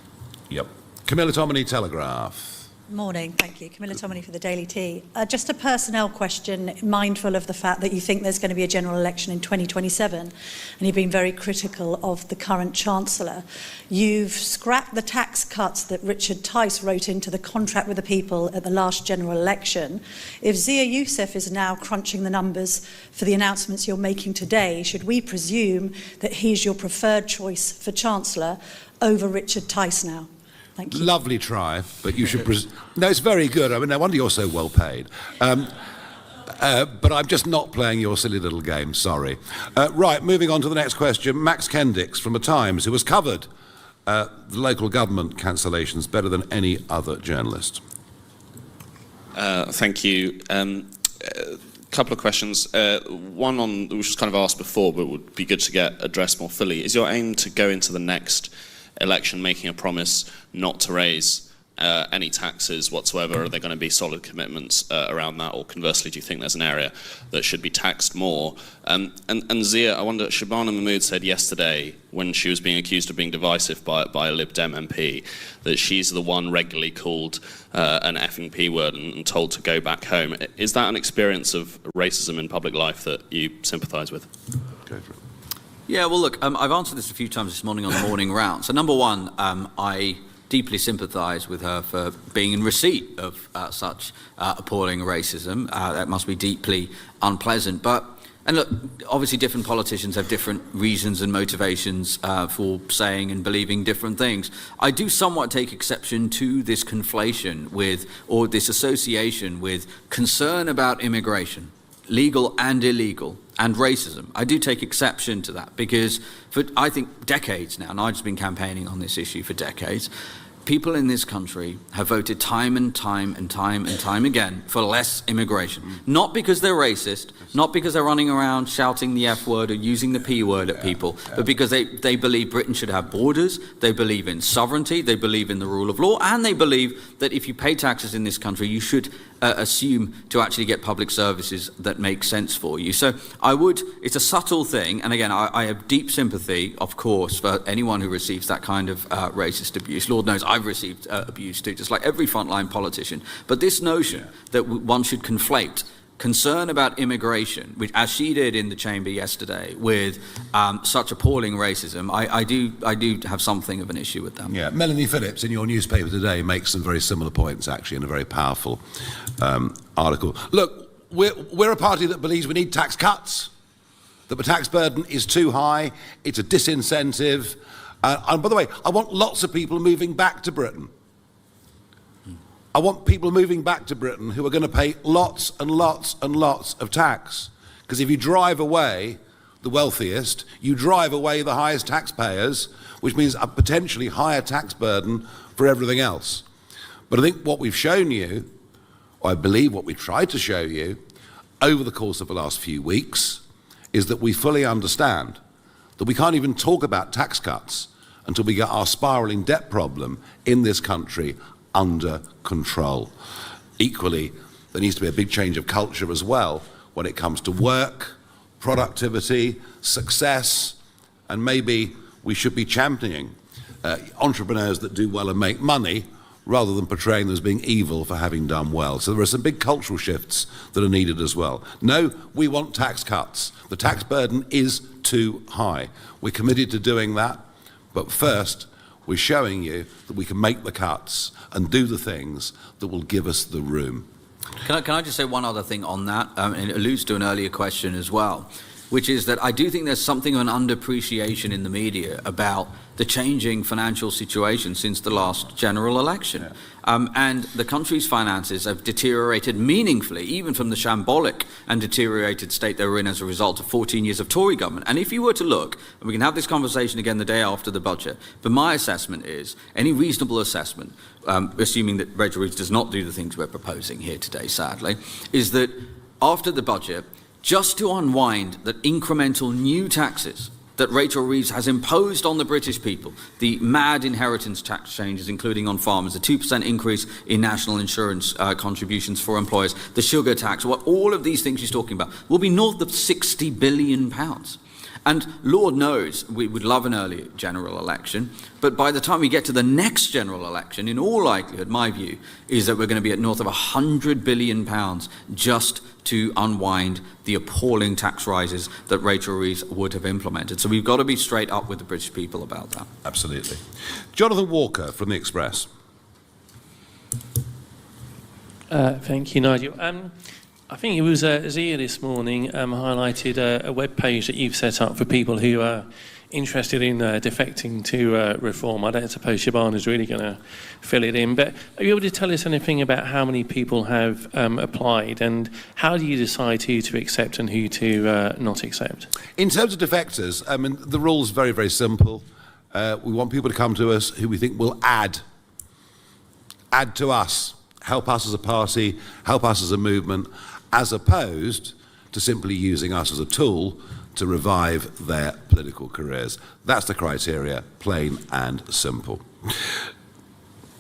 Yep. Camilla Tominey, Telegraph. Morning, thank you. Camilla Tominey for the Daily Tea. Just a personnel question, mindful of the fact that you think there's going to be a general election in 2027, and you've been very critical of the current Chancellor. You've scrapped the tax cuts that Richard Tice wrote into the contract with the people at the last general election. If Zia Youssef is now crunching the numbers for the announcements you're making today, should we presume that he's your preferred choice for Chancellor over Richard Tice now? Thank you. Lovely try, but you should... No, it's very good. I mean, no wonder you're so well paid. But I'm just not playing your silly little game, sorry. Right, moving on to the next question. Max Kendix from The Times, who has covered the local government cancellations better than any other journalist. Thank you. Couple of questions. One on, which was kind of asked before, but would be good to get addressed more fully. Is your aim to go into the next election making a promise not to raise any taxes whatsoever? Are there going to be solid commitments around that, or conversely, do you think there's an area that should be taxed more? And Zia, I wonder, Shabana Mahmood said yesterday, when she was being accused of being divisive by a Lib Dem MP, that she's the one regularly called an effing P word and told to go back home. Is that an experience of racism in public life that you sympathise with? Go for it. Yeah, well, look, I've answered this a few times this morning on the morning round. So, number one, I deeply sympathise with her for being in receipt of such appalling racism. That must be deeply unpleasant. And look, obviously different politicians have different reasons and motivations for saying and believing different things. I do somewhat take exception to this conflation with, or this association with, concern about immigration, legal and illegal, and racism. I do take exception to that because for, I think, decades now, and I've just been campaigning on this issue for decades, people in this country have voted time and time again for less immigration. Not because they're racist, not because they're running around shouting the F word or using the P word at people, but because they believe Britain should have borders, they believe in sovereignty, they believe in the rule of law, and they believe that if you pay taxes in this country, you should assume to actually get public services that make sense for you. So it's a subtle thing, and again, I have deep sympathy, of course, for anyone who receives that kind of racist abuse. Lord knows I've received abuse too, just like every frontline politician. But this notion that one should conflate concern about immigration, which, as she did in the chamber yesterday, with such appalling racism, I do have something of an issue with that. Yeah, Melanie Phillips in your newspaper today makes some very similar points, actually, in a very powerful article. Look, we're a party that believes we need tax cuts, that the tax burden is too high, it's a disincentive. And by the way, I want lots of people moving back to Britain. I want people moving back to Britain who are going to pay lots and lots and lots of tax. Because if you drive away the wealthiest, you drive away the highest taxpayers, which means a potentially higher tax burden for everything else. But I think what we've shown you, or I believe what we've tried to show you, over the course of the last few weeks, is that we fully understand that we can't even talk about tax cuts until we get our spiralling debt problem in this country under control. Equally, there needs to be a big change of culture as well when it comes to work, productivity, success, and maybe we should be championing entrepreneurs that do well and make money rather than portraying them as being evil for having done well. So there are some big cultural shifts that are needed as well. No, we want tax cuts. The tax burden is too high. We're committed to doing that, but first, we're showing you that we can make the cuts and do the things that will give us the room. Can I just say one other thing on that? It alludes to an earlier question as well. which is that I do think there's something of an underappreciation in the media about the changing financial situation since the last general election. Yeah. And the country's finances have deteriorated meaningfully, even from the shambolic and deteriorated state they were in as a result of 14 years of Tory government. And if you were to look, and we can have this conversation again the day after the budget, but my assessment is, any reasonable assessment, assuming that Rachel Reeves does not do the things we're proposing here today, sadly, is that after the budget, just to unwind the incremental new taxes that Rachel Reeves has imposed on the British people, the mad inheritance tax changes, including on farmers, the 2% increase in national insurance contributions for employers, the sugar tax, all of these things she's talking about, will be north of £60 billion. And Lord knows we would love an early general election, but by the time we get to the next general election, in all likelihood, my view is that we're going to be at north of £100 billion just to unwind the appalling tax rises that Rachel Reeves would have implemented. So we've got to be straight up with the British people about that. Absolutely. Jonathan Walker from The Express. Thank you, Nigel. I think it was Zia this morning highlighted a web page that you've set up for people who are interested in defecting to reform. I don't suppose Shabana's really going to fill it in, but are you able to tell us anything about how many people have applied, and how do you decide who to accept and who to not accept? In terms of defectors, I mean, the rule's very, very simple. We want people to come to us who we think will add to us, help us as a party, help us as a movement, as opposed to simply using us as a tool to revive their political careers. That's the criteria, plain and simple.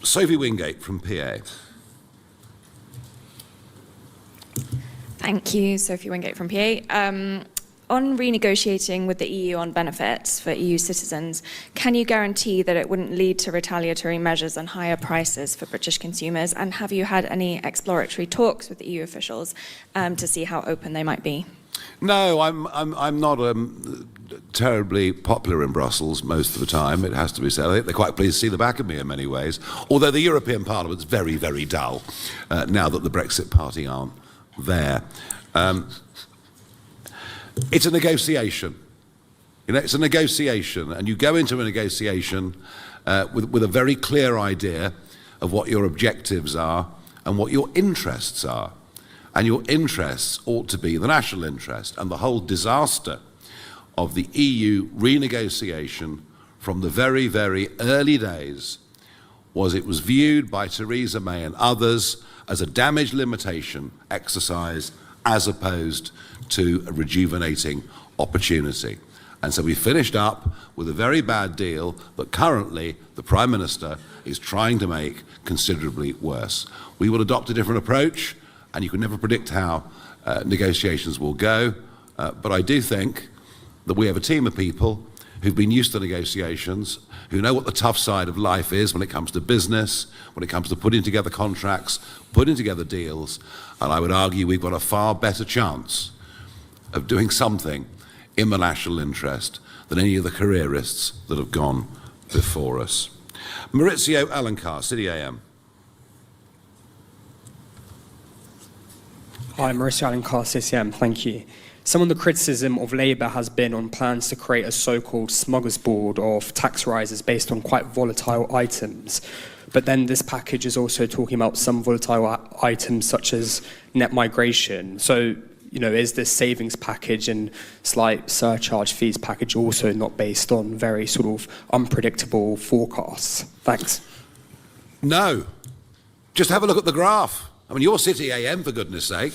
Sophie Wingate from PA. Thank you, Sophie Wingate from PA. On renegotiating with the EU on benefits for EU citizens, can you guarantee that it wouldn't lead to retaliatory measures and higher prices for British consumers? And have you had any exploratory talks with EU officials to see how open they might be? No, I'm not terribly popular in Brussels most of the time, it has to be said. I think they're quite pleased to see the back of me in many ways, although the European Parliament's very, very dull now that the Brexit Party aren't there. It's a negotiation. You know, it's a negotiation, and you go into a negotiation with a very clear idea of what your objectives are and what your interests are. And your interests ought to be the national interest. And the whole disaster of the EU renegotiation from the very, very early days was it was viewed by Theresa May and others as a damage limitation exercise as opposed to a rejuvenating opportunity. And so we finished up with a very bad deal that currently the Prime Minister is trying to make considerably worse. We will adopt a different approach, and you can never predict how negotiations will go, but I do think that we have a team of people who've been used to negotiations, who know what the tough side of life is when it comes to business, when it comes to putting together contracts, putting together deals, and I would argue we've got a far better chance of doing something in the national interest than any of the careerists that have gone before us. Maurizio Alencar, City AM. Hi, Maurizio Alencar, City AM, thank you. Some of the criticism of Labour has been on plans to create a so-called smorgasbord of tax rises based on quite volatile items. But then this package is also talking about some volatile items such as net migration. So, you know, is this savings package and slight surcharge fees package also not based on very sort of unpredictable forecasts? Thanks. No. Just have a look at the graph. I mean, you're City AM, for goodness sake.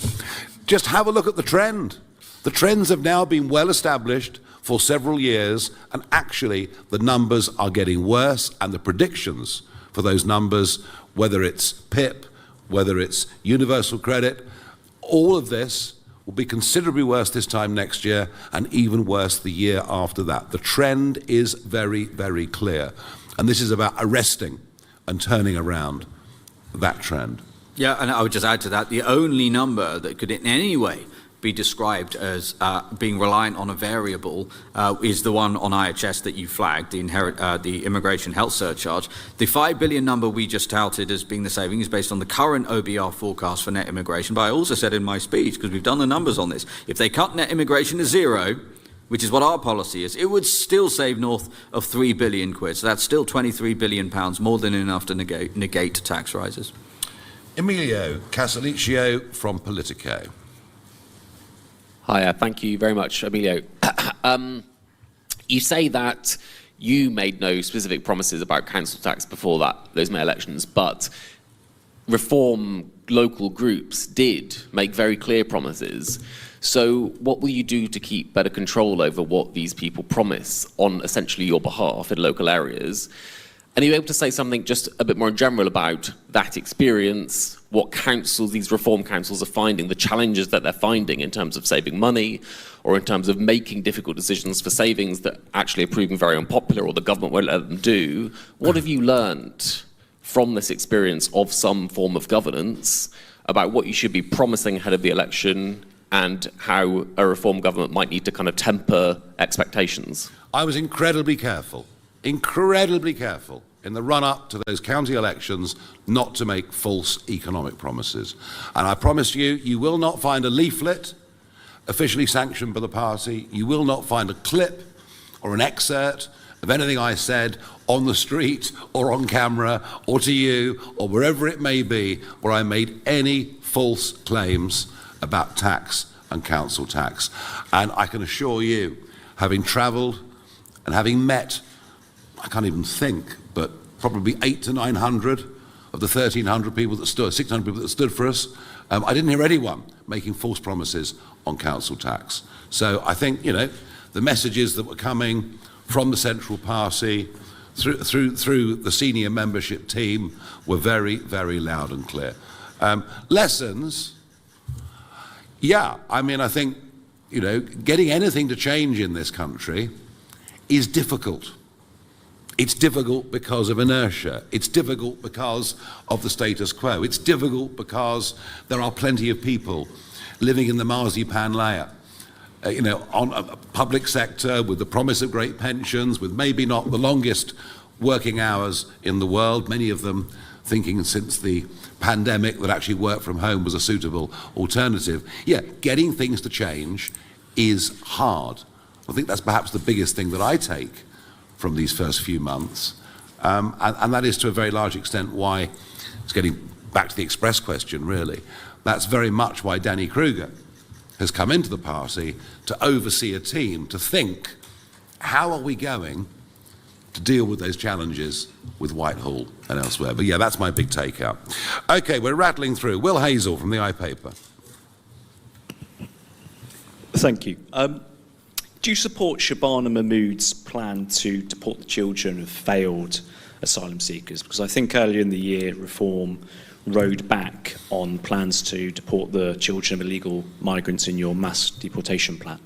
Just have a look at the trend. The trends have now been well established for several years, and actually the numbers are getting worse, and the predictions for those numbers, whether it's PIP, whether it's universal credit, all of this will be considerably worse this time next year, and even worse the year after that. The trend is very, very clear, and this is about arresting and turning around that trend. Yeah, and I would just add to that, the only number that could in any way be described as being reliant on a variable is the one on IHS that you flagged, the immigration health surcharge. The 5 billion number we just touted as being the saving is based on the current OBR forecast for net immigration. But I also said in my speech, because we've done the numbers on this, if they cut net immigration to zero, which is what our policy is, it would still save north of 3 billion quid. So that's still 23 billion pounds, more than enough to negate tax rises. Emilio Casalicio from Politico. Hi, thank you very much, Emilio. You say that you made no specific promises about council tax before those May elections, but reform local groups did make very clear promises. So what will you do to keep better control over what these people promise on essentially your behalf in local areas? And are you able to say something just a bit more in general about that experience, what councils, these reform councils are finding, the challenges that they're finding in terms of saving money or in terms of making difficult decisions for savings that actually are proving very unpopular or the government won't let them do? What have you learned from this experience of some form of governance about what you should be promising ahead of the election and how a reform government might need to kind of temper expectations? I was incredibly careful in the run-up to those county elections not to make false economic promises. And I promise you, you will not find a leaflet officially sanctioned by the party. You will not find a clip or an excerpt of anything I said on the street or on camera or to you or wherever it may be where I made any false claims about tax and council tax. And I can assure you, having travelled and having met, I can't even think, but probably 800 to 900 of the 1,300 people that stood, 600 people that stood for us, I didn't hear anyone making false promises on council tax. So I think, you know, the messages that were coming from the central party through the senior membership team were very, very loud and clear. Lessons, yeah, I mean, I think, you know, getting anything to change in this country is difficult. It's difficult because of inertia. It's difficult because of the status quo. It's difficult because there are plenty of people living in the marzipan layer, you know, on a public sector with the promise of great pensions, with maybe not the longest working hours in the world, many of them thinking since the pandemic that actually work from home was a suitable alternative. Yeah, getting things to change is hard. I think that's perhaps the biggest thing that I take from these first few months. And that is to a very large extent why, it's getting back to the Express question really, that's very much why Danny Kruger has come into the party to oversee a team, to think, how are we going to deal with those challenges with Whitehall and elsewhere? But yeah, that's my big takeout. Okay, we're rattling through. Will Hazel from the iPaper. Thank you. Do you support Shabana Mahmood's plan to deport the children of failed asylum seekers? Because I think earlier in the year, Reform rode back on plans to deport the children of illegal migrants in your mass deportation plan.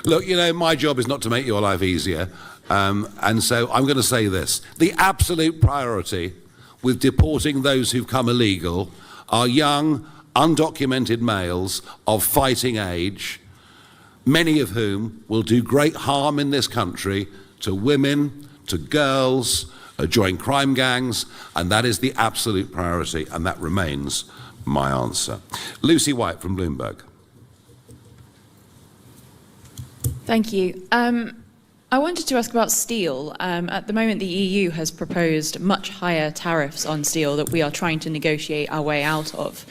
Look, you know, my job is not to make your life easier. And so I'm going to say this. The absolute priority with deporting those who've come illegal are young, undocumented males of fighting age, many of whom will do great harm in this country to women, to girls, join crime gangs, and that is the absolute priority, and that remains my answer. Lucy White from Bloomberg. Thank you. I wanted to ask about steel. At the moment, the EU has proposed much higher tariffs on steel that we are trying to negotiate our way out of.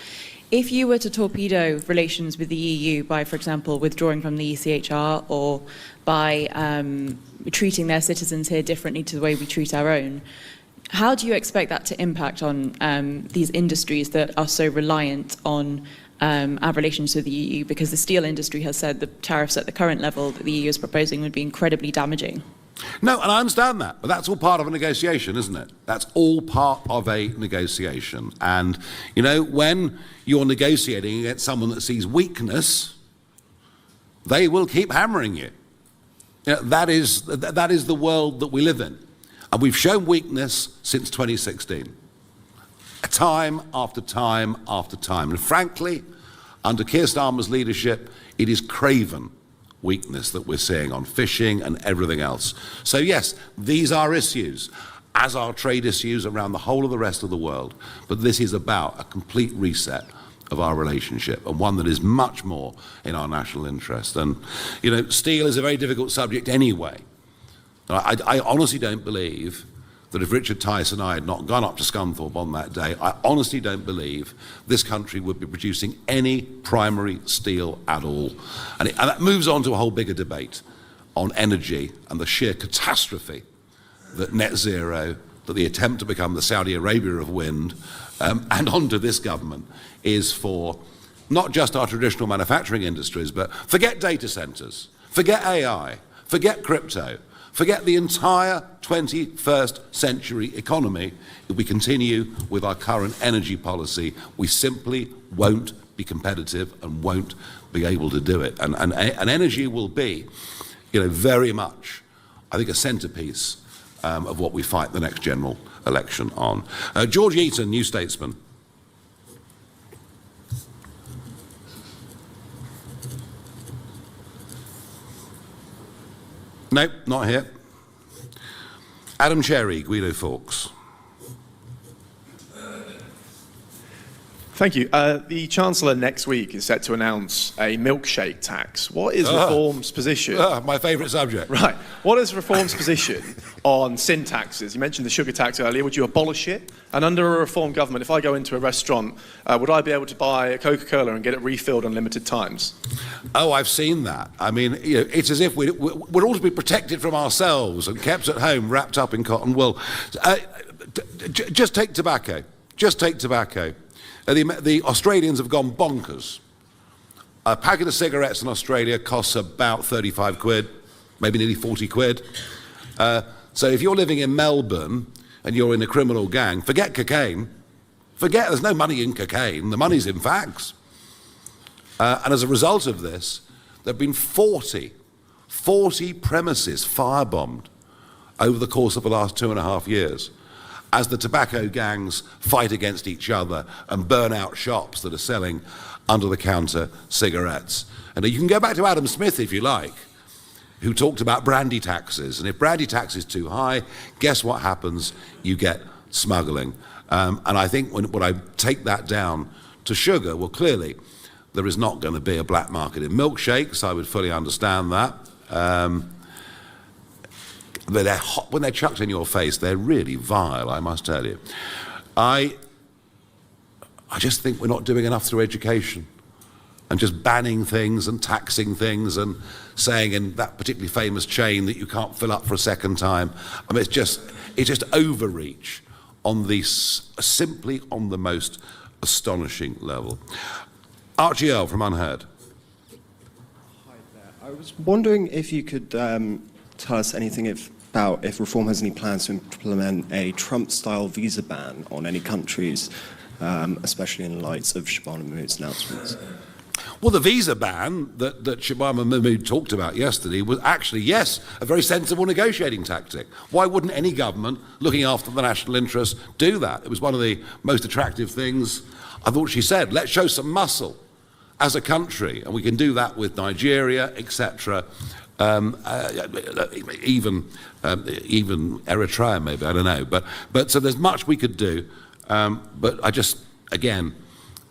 If you were to torpedo relations with the EU by, for example, withdrawing from the ECHR or by treating their citizens here differently to the way we treat our own, how do you expect that to impact on these industries that are so reliant on our relations with the EU? Because the steel industry has said the tariffs at the current level that the EU is proposing would be incredibly damaging. No, and I understand that, but that's all part of a negotiation, isn't it? That's all part of a negotiation. And, you know, when you're negotiating against someone that sees weakness, they will keep hammering you. You know, that is the world that we live in. And we've shown weakness since 2016. Time after time after time. And frankly, Under Keir Starmer's leadership, it is craven weakness that we're seeing on fishing and everything else. So yes, these are issues, as are trade issues around the whole of the rest of the world. But this is about a complete reset of our relationship, and one that is much more in our national interest. And, you know, steel is a very difficult subject anyway. I honestly don't believe that if Richard Tice and I had not gone up to Scunthorpe on that day, I honestly don't believe this country would be producing any primary steel at all. And that moves on to a whole bigger debate on energy and the sheer catastrophe that net zero, that the attempt to become the Saudi Arabia of wind, and onto this government, is for not just our traditional manufacturing industries, but forget data centres, forget AI, forget crypto, forget the entire 21st century economy. If we continue with our current energy policy, we simply won't be competitive and won't be able to do it. And energy will be, you know, very much, I think, a centrepiece of what we fight the next general election on. George Eaton, New Statesman. Nope, not here. Adam Cherry, Guido Fawkes. Thank you. The Chancellor next week is set to announce a milkshake tax. What is Reform's position? My favourite subject. Right. What is Reform's position on sin taxes? You mentioned the sugar tax earlier. Would you abolish it? And under a Reform government, if I go into a restaurant, would I be able to buy a Coca-Cola and get it refilled unlimited times? Oh, I've seen that. I mean, you know, it's as if we're all to be protected from ourselves and kept at home, wrapped up in cotton wool. Just take tobacco. Just take tobacco. The Australians have gone bonkers. A packet of cigarettes in Australia costs about 35 quid, maybe nearly 40 quid. So if you're living in Melbourne and you're in a criminal gang, forget cocaine. Forget, there's no money in cocaine. The money's in fags. And as a result of this, there have been 40 premises firebombed over the course of the last 2.5 years, as the tobacco gangs fight against each other and burn out shops that are selling under-the-counter cigarettes. And you can go back to Adam Smith, if you like, who talked about brandy taxes. And if brandy tax is too high, guess what happens? You get smuggling. And I think when I take that down to sugar, well, clearly there is not going to be a black market in milkshakes. I would fully understand that. They're hot, when they're chucked in your face, they're really vile, I must tell you. I just think we're not doing enough through education and just banning things and taxing things and saying in that particularly famous chain that you can't fill up for a second time. I mean, it's just overreach on simply on the most astonishing level. Archie Earle from Unheard. Hi there. I was wondering if you could tell us anything about if Reform has any plans to implement a Trump-style visa ban on any countries, especially in light of Shabana Mahmood's announcements. Well, the visa ban that Shabana Mahmood talked about yesterday was actually, yes, a very sensible negotiating tactic. Why wouldn't any government looking after the national interest do that? It was one of the most attractive things I thought she said. Let's show some muscle as a country, and we can do that with Nigeria, etc. Even Eritrea, maybe, I don't know. But so there's much we could do. But I just, again,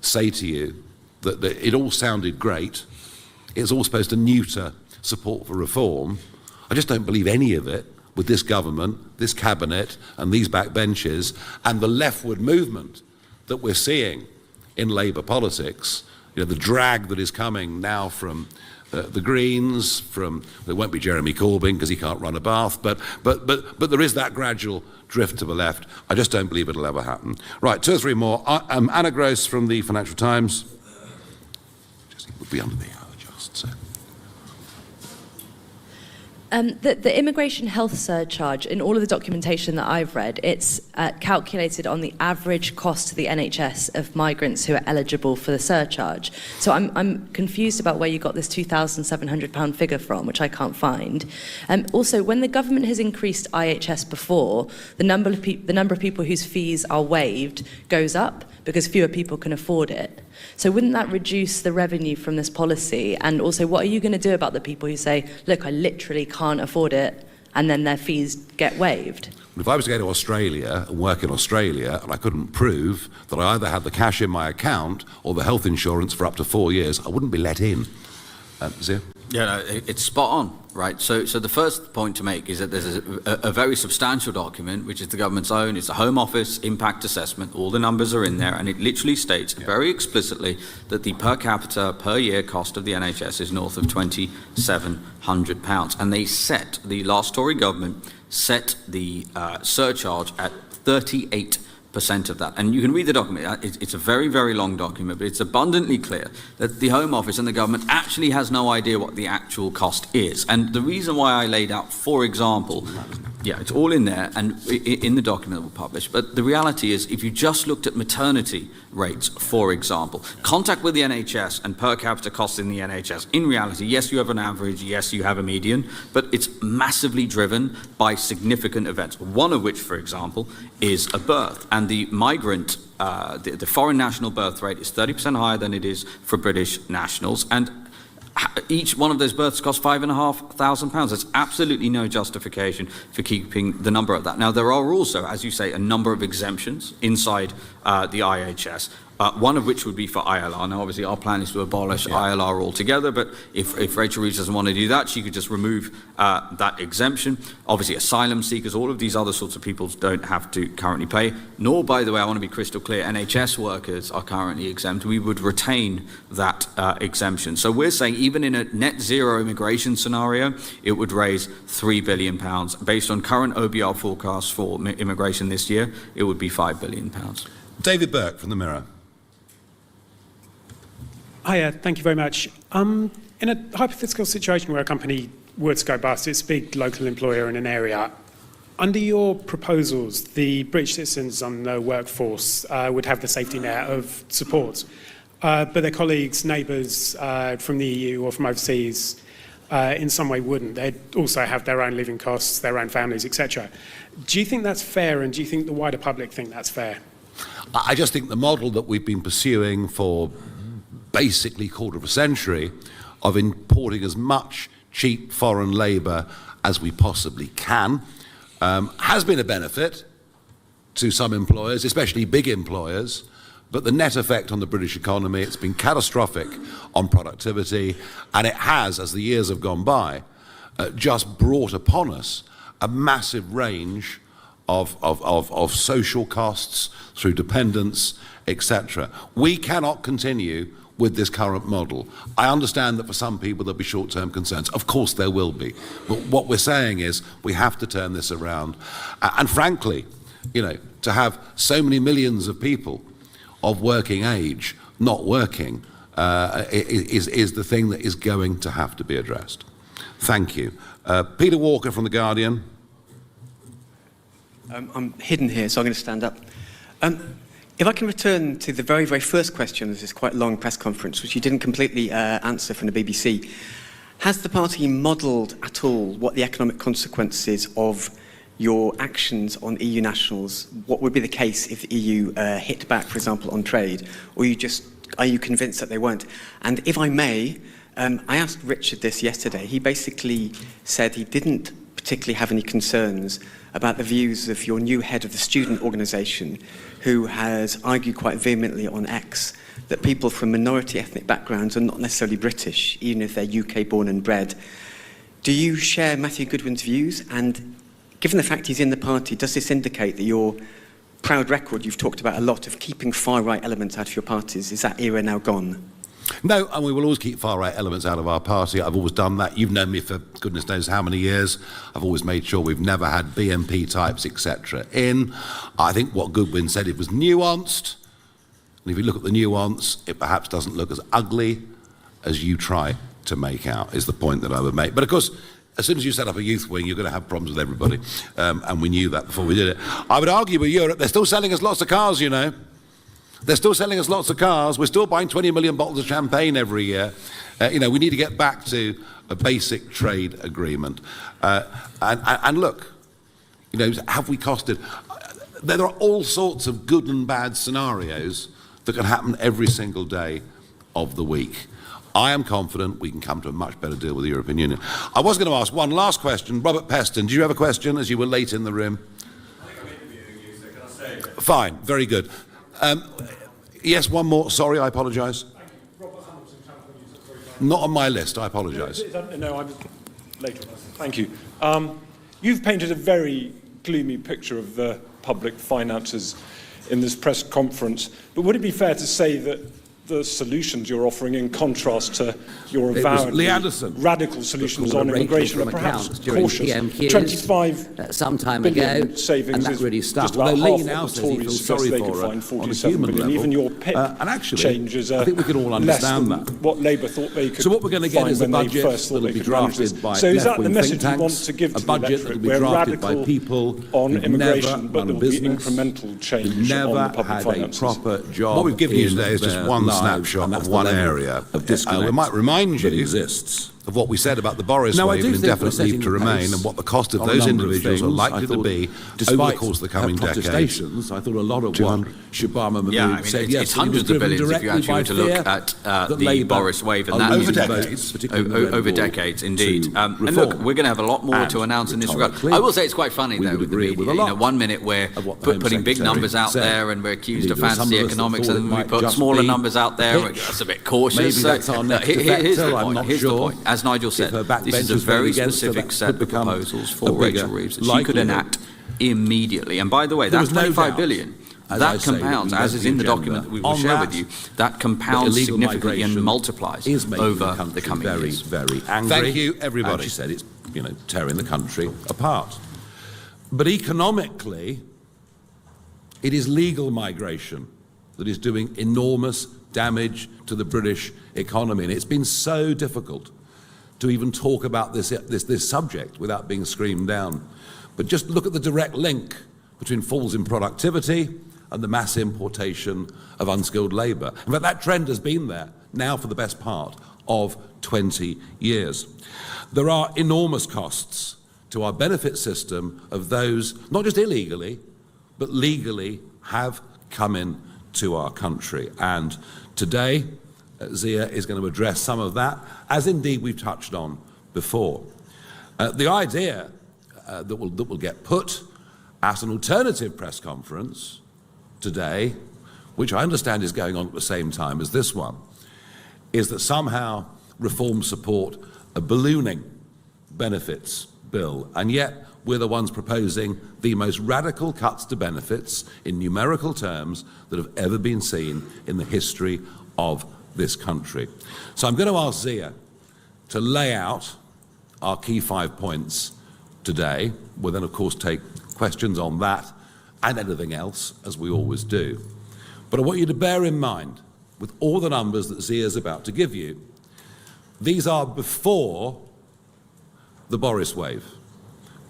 say to you that it all sounded great. It's all supposed to neuter support for reform. I just don't believe any of it with this government, this cabinet, and these backbenches, and the leftward movement that we're seeing in Labour politics. You know, the drag that is coming now from the Greens, it won't be Jeremy Corbyn because he can't run a bath, but there is that gradual drift to the left. I just don't believe it'll ever happen. Right, 2 or 3 more. Anna Gross from the Financial Times. It would be under the hour, just so. The immigration health surcharge, in all of the documentation that I've read, it's calculated on the average cost to the NHS of migrants who are eligible for the surcharge. So I'm confused about where you got this £2,700 figure from, which I can't find. Also, when the government has increased IHS before, the number of people whose fees are waived goes up because fewer people can afford it. So wouldn't that reduce the revenue from this policy? And also, what are you going to do about the people who say, look, I literally can't afford it, and then their fees get waived? If I was to go to Australia and work in Australia and I couldn't prove that I either had the cash in my account or the health insurance for up to 4 years, I wouldn't be let in. Zia? Yeah, no, it's spot on, right? So the first point to make is that there's a very substantial document, which is the government's own. It's a Home Office impact assessment. All the numbers are in there, and it literally states very explicitly that the per capita, per year cost of the NHS is north of £2,700. And they set, the last Tory government set the surcharge at 38% of that. And you can read the document. It's a very, very long document, but it's abundantly clear that the Home Office and the government actually has no idea what the actual cost is. And the reason why I laid out, for example, yeah, it's all in there and in the document that we'll publish. But the reality is, if you just looked at maternity rates, for example, contact with the NHS and per capita costs in the NHS, in reality, yes, you have an average, yes, you have a median, but it's massively driven by significant events, one of which, for example, is a birth. And the migrant, the foreign national birth rate is 30% higher than it is for British nationals. And each one of those births costs £5,500. There's absolutely no justification for keeping the number of that. Now, there are also, as you say, a number of exemptions inside the IHS. One of which would be for ILR. Now, obviously, our plan is to abolish ILR altogether, but if Rachel Reeves doesn't want to do that, she could just remove that exemption. Obviously, asylum seekers, all of these other sorts of people don't have to currently pay. Nor, by the way, I want to be crystal clear, NHS workers are currently exempt. We would retain that exemption. So we're saying even in a net zero immigration scenario, it would raise £3 billion. Based on current OBR forecasts for immigration this year, it would be £5 billion. David Burke from The Mirror. Hiya, thank you very much. In a hypothetical situation where a company were to go bust, it's a big local employer in an area, under your proposals, the British citizens on the workforce would have the safety net of support, but their colleagues, neighbours from the EU or from overseas in some way wouldn't. They'd also have their own living costs, their own families, etc. Do you think that's fair, and do you think the wider public think that's fair? I just think the model that we've been pursuing for basically quarter of a century of importing as much cheap foreign labour as we possibly can has been a benefit to some employers, especially big employers, but the net effect on the British economy, it's been catastrophic on productivity, and it has, as the years have gone by, just brought upon us a massive range of social costs through dependence, etc. We cannot continue with this current model. I understand that for some people there'll be short-term concerns. Of course there will be. But what we're saying is we have to turn this around. And frankly, to have so many millions of people of working age not working is the thing that is going to have to be addressed. Thank you. Peter Walker from The Guardian. I'm hidden here, so I'm going to stand up. If I can return to the very, very first question of this quite long press conference, which you didn't completely answer from the BBC, has the party modelled at all what the economic consequences of your actions on EU nationals, what would be the case if the EU hit back, for example, on trade, or are you convinced that they won't? And if I may, I asked Richard this yesterday. He basically said he didn't particularly have any concerns about the views of your new head of the student organisation, who has argued quite vehemently on X that people from minority ethnic backgrounds are not necessarily British, even if they're UK born and bred. Do you share Matthew Goodwin's views? And given the fact he's in the party, does this indicate that your proud record you've talked about a lot of keeping far-right elements out of your parties, is that era now gone? No, and we will always keep far-right elements out of our party. I've always done that. You've known me for goodness knows how many years. I've always made sure we've never had BNP types, etc. in. I think what Goodwin said, it was nuanced. And if you look at the nuance, it perhaps doesn't look as ugly as you try to make out, is the point that I would make. But of course, as soon as you set up a youth wing, you're going to have problems with everybody. And we knew that before we did it. I would argue with Europe, they're still selling us lots of cars, you know. They're still selling us lots of cars. We're still buying 20 million bottles of champagne every year. We need to get back to a basic trade agreement. And look, have we costed... There are all sorts of good and bad scenarios that can happen every single day of the week. I am confident we can come to a much better deal with the European Union. I was going to ask one last question. Robert Peston, do you have a question as you were late in the room? I think I'm interviewing you, so can I say? Fine, very good. Yes, one more. Sorry, I apologise. Not on my list, I apologise. No, I'm later. Thank you. You've painted a very gloomy picture of the public finances in this press conference, but would it be fair to say that the solutions you're offering, in contrast to your avowedly radical solutions on immigration, are perhaps cautious? 25 some time billion ago, savings and that is really stuck. just about Although half Lee what now the says he Tories feels suggest sorry they for could her find, on a 47 human billion. level. Even your PIP and actually, changes I think we can all less understand than that. what Labour thought they could. So what we're going to get find is a when they budget first thought that will they be could manage this. drafted by So is that the left-wing message think you want tanks, to give to a the budget electorate? that will be We're drafted by radical people on who've immigration, never but run there a will be business, incremental change who've on the never public had finances. a proper job. What we've given you in today is just their one lives, snapshot and that's of the one level area of disconnect we might remind that you exists. of what we said about the Boris No, I wave do and think we're indefinite setting leave to the remain pace and what the cost of on a those number of individuals are things. likely I to thought, be despite over the course of the coming her decade. protestations, I thought a lot of what Shabama Mahmood said, yes, it's hundreds of billions if you actually were to look at the Boris wave, and that over decades, indeed. And look, we're going to have a lot more to announce in this regard. I will say it's quite funny though with the media. You know, 1 minute we're putting big numbers out there and we're accused of fantasy economics, and then we put smaller numbers out there. That's a bit cautious. Maybe that's our next Here's the defector, I'm point. not Here's the sure. point. As Nigel said, this is a very specific set of proposals for Rachel Reeves that she could enact immediately. And by the way, that 25 billion, that compounds, as is in the document that we will share with you, that compounds significantly and multiplies over the coming years. Very angry. Thank you, everybody. And she said it's, tearing the country apart. But economically, it is legal migration that is doing enormous damage to the British economy. And it's been so difficult to even talk about this subject without being screamed down. But just look at the direct link between falls in productivity and the mass importation of unskilled labour. In fact, that trend has been there now for the best part of 20 years. There are enormous costs to our benefit system of those, not just illegally, but legally have come in to our country. And today, Zia is going to address some of that, as indeed we've touched on before. The idea that will get put at an alternative press conference today, which I understand is going on at the same time as this one, is that somehow reform support a ballooning benefits bill, and yet we're the ones proposing the most radical cuts to benefits in numerical terms that have ever been seen in the history of this country. So I'm going to ask Zia to lay out our key 5 points today. We'll then, of course, take questions on that and anything else, as we always do. But I want you to bear in mind, with all the numbers that Zia is about to give you, these are before the Boris wave.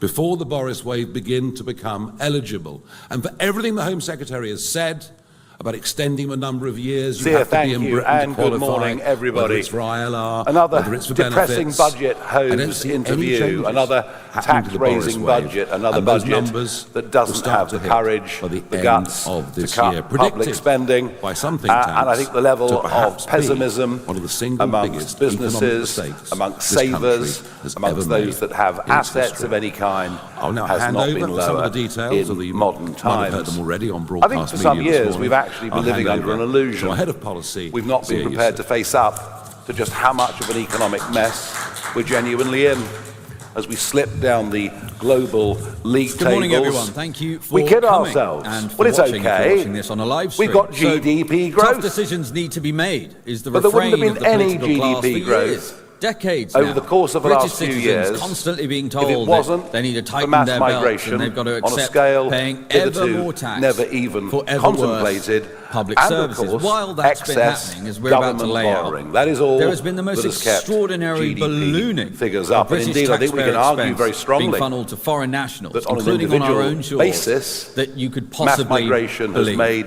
Before the Boris wave begin to become eligible. And for everything the Home Secretary has said about extending a number of years, you have to be in Britain to qualify, good morning, everybody. whether it's for ILR, Another whether it's for depressing benefits. budget I don't hose see into any view, changes another happening to the Boris tax-raising wave. budget, another And those budget numbers that will doesn't start have to the hit courage, by the the end guts of this to cut year, public predicted spending, by some think and I tanks think the level to of perhaps be pessimism one of the single amongst biggest economic businesses, mistakes amongst this country savers, has amongst ever those made that have in its assets history. of any kind, I'll now has hand not over been for some lower of the details, in although you modern might have heard times. them already on I broadcast think for media some this years morning. we've actually been I'll living hand under an over illusion. to our head of policy. We've not been Zia prepared Youssef. to face up to just how much of an economic mess we're genuinely in. As we slip down the global league tables. Good morning, everyone. Thank you for we kid coming ourselves. and for Well, it's watching, if you're okay. watching this on a live stream. We've got GDP So, growth. Tough decisions need to be made. Is the But there wouldn't refrain have of been the any political class GDP for growth years, decades over now. the course of the British last few citizens years constantly being if told it wasn't that they need to for tighten mass their belts migration and they've got to on a accept scale paying ever hitherto more tax never even for ever contemplated worse public and services. Of course, While that's been excess happening, as we're about to government lay borrowing. out, That is all there has been the most that has kept extraordinary GDP ballooning figures of up. And British indeed, I think we can taxpayer argue expense very strongly being funneled to foreign nationals, that on an including on our individual own shores, basis, that you could mass possibly migration believe. has made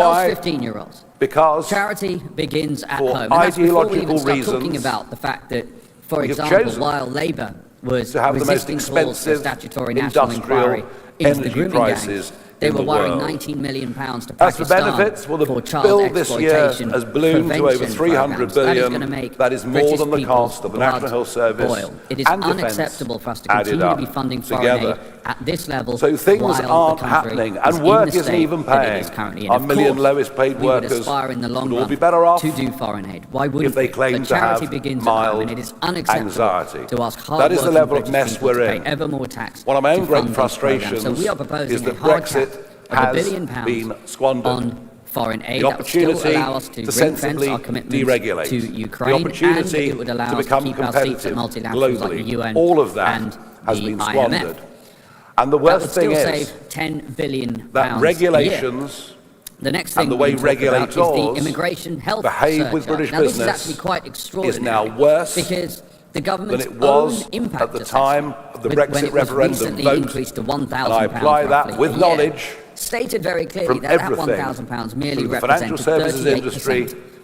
Why? 15-year-olds. Because charity begins at for home. And that's before we even ideological start reasons, talking about the fact that, for we have example, chosen while Labour was to have the most resisting calls for expensive statutory national inquiry industrial into the energy grooming prices gangs, they in were the wiring world. £19 million to As for Pakistan benefits, well, the for child bill this year exploitation has ballooned to over prevention 300 programs. That is billion. going to make That is more British than the people's cost of the blood National Health Service boil. It is and defence unacceptable for us to added continue to up be funding foreign together. aid at this level. So things while aren't the country happening, is and in work the isn't state even that it paying. is currently in. Our Of million course, lowest paid we would workers aspire in the long would all run be better off to do foreign aid. Why wouldn't if they we? claim But to charity have begins at home, mild and it is unacceptable anxiety. to ask That is the level of hard-working mess British people we're to in. pay ever more tax. One of my own to great fund these programs. frustrations So we are proposing is that a hard cap Brexit of £1 billion been squandered. on foreign aid. The That would still opportunity allow us to to ring-fence sensibly our commitments deregulate. to The Ukraine, and opportunity it would allow to us to become keep our seats at competitive multilaterals like the globally. UN All of that and has the been IMF. squandered. And the That worst would thing still is save £10 billion that a regulations year. The next thing and the way we talk about is the regulators immigration health behave with surcharge. British now, this is business actually quite extraordinary. is now worse because the than government's it was own impact at the time of the when Brexit it was referendum recently vote. increased to £1,000 And I apply that roughly with a year, knowledge stated very clearly from that everything £1,000 merely through the financial represented services 38% industry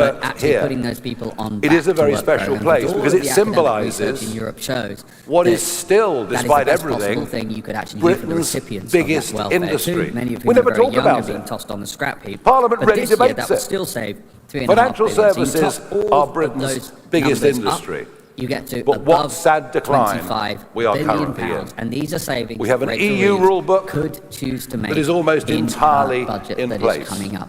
worked actually here, putting those people on it is a very back-to-work special programs, place all because of it the academic research symbolises in Europe shows what that is still, that is despite the best everything, possible thing you could actually do for the Britain's recipients biggest of that welfare industry. too, many of We whom never are very talk young about and being it. tossed on the scrap heap. Parliament But rarely this year, debates that would it. still save £3.5 Financial billion. So you services top all are of Britain's those biggest numbers industry. up, you get to But above what sad decline 25 we are billion currently in. pounds, and these are savings We have an that Rachel EU Reeves rule book could choose to make that is almost in entirely her budget in that place. is coming up.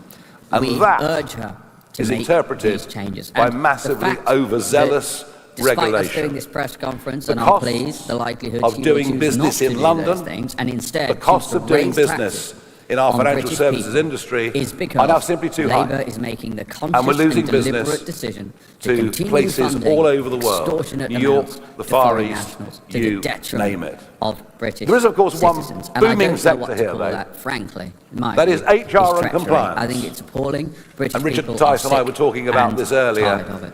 And We that urge her to is make interpreted these changes. by And the massively fact overzealous that despite us regulation. doing this press conference, The and I'm costs pleased, the likelihood of she will doing choose business not in to do London, those things, and instead the costs choose to of doing raise business taxes in our on financial British services people industry is because are now simply too Labour high. is making the And conscious we're losing and deliberate business decision to continue places funding all over the world. extortionate New York, amounts the to Far foreign East, nationals, to you the detriment name it. of British There is, of course, one citizens. And I booming don't know sector what to here, call though. that, frankly. in my That view, is HR and treachery. compliance. I think it's appalling. British And Richard people Tice are and I sick were talking about and this earlier. tired of it.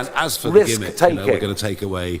And as for the gimmick, risk-taking. we're going to take away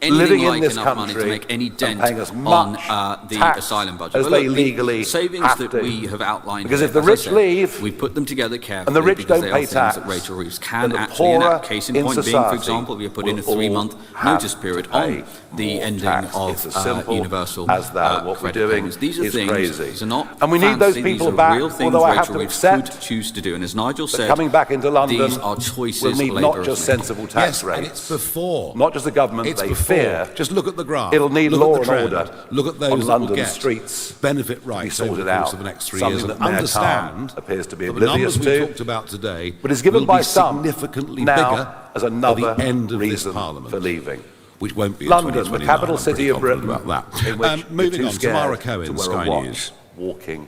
anything living in like this enough money to country make any and dent paying as on much the tax asylum budget. as Well, they look, legally the savings have that to. we have outlined Because here, if the as I rich said, leave we put them together carefully and the rich because don't they pay are things tax, that Rachel Reeves then can the actually poorer enact. Case in in point being, society for example, we have put in a will 3-month all have notice period to pay on the more ending tax. of It's as simple universal as that. What we're credit doing payments. These are is things, crazy. these are not And we need those fancy, people these are back, real things although I have Rachel to Reeves accept could choose to do. And as Nigel that said, coming back into London these are choices will need Labour not has just made. sensible tax Yes, rates. and it's before. Not just the government It's they before. fear. Just look at the graph. It'll need Look law at the and trend. order Look at those on that London will get streets benefit to be rights over sorted the course out. of the next 3 Something years, that and Mayor understand Khan appears to be that the oblivious numbers we to, talked about today but is given will by be some significantly now bigger as by another the end of reason this Parliament for leaving. which won't be in London, the 2029, capital I'm city pretty of confident Britain, about that. in which Moving you're on, too scared Tamara to Cohen, wear Sky a watch News. walking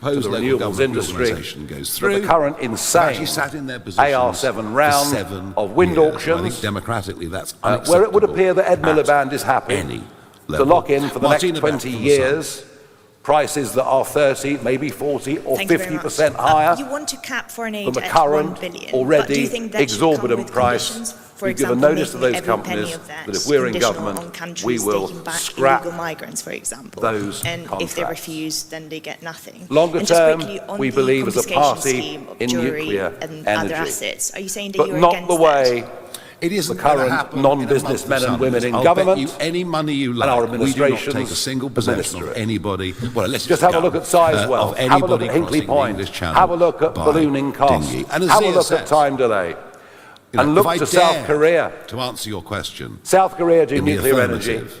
proposed to the local renewables government industry, reorganisation goes that through, the current have insane actually sat in their positions AR7 for round 7 of wind years. auctions, I think democratically that's where it would unacceptable appear that Ed at Miliband is happy any to level. lock in for the Martina next Beck 20 from the Sun. years prices that are 30, maybe 40 or Thank you very 50% much. higher You want to cap foreign than aid the at current 1 billion, but do already you think that should come exorbitant with price. conditions? For We've given example, notice to making those every penny companies of that if we're in conditional government, on countries we will taking back scrap illegal migrants, for example, those and if they contracts. refuse, then they get nothing. Longer and just term, quickly, on we the believe as a confiscation party scheme of in jewelry nuclear and energy, other assets, are you saying that but you're not against the way It isn't the gonna current happen non-business in a month men or and women something. in I'll government bet you any money you like. and our We do not administrations take a single possession of anybody. Well, let's just have a look at Sizewell, of have a look anybody at Hinkley crossing the Point, English Channel have a look at by ballooning costs, dinghy. And as have a Zia look says, at time delay, you know, and look if I to South dare Korea. to answer your question, South Korea do in the nuclear energy. affirmative,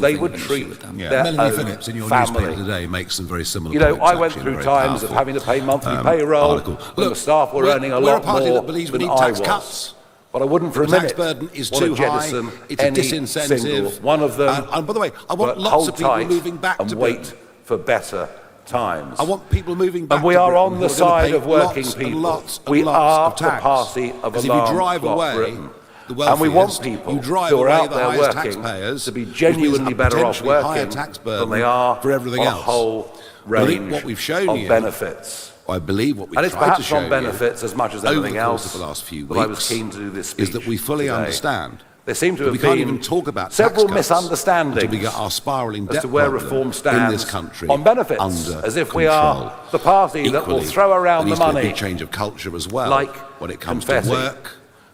they something would of an treat issue with them. their Melanie own Phillips in your family. newspaper today makes some very similar You know, points, I went actually, through very times powerful, of having to pay monthly payroll article. when the staff were earning a we're a lot party more that believes we than need I tax was. cuts. But I wouldn't for a The tax minute burden is want too to jettison high. It's a any disincentive. single one of them. And by the way, I want but lots of hold people tight moving back and to wait Britain. for better times. I want people moving back And we to are Britain on who the are gonna side pay of working lots people. and lots and We lots are of the tax. party of Because if you alarm drive clock away Britain. the And we want wealthiest, people you drive who are away out the there highest working taxpayers, to be which genuinely means a better off potentially higher working tax than burden they are for everything on a else. whole I think range what we've shown of you, benefits. I believe what we And it's tried to perhaps show on benefits you as much as over anything the course else of the last few that I was weeks keen to do this speech is that we fully today. understand There seem to that have we can't been even talk about several tax cuts misunderstandings until we get our spiralling as debt to where problem reform stands in this country on benefits, under as if control. we are the party that will Equally, throw around there the needs to be a money big change of culture as well like when it comes confetti. to work,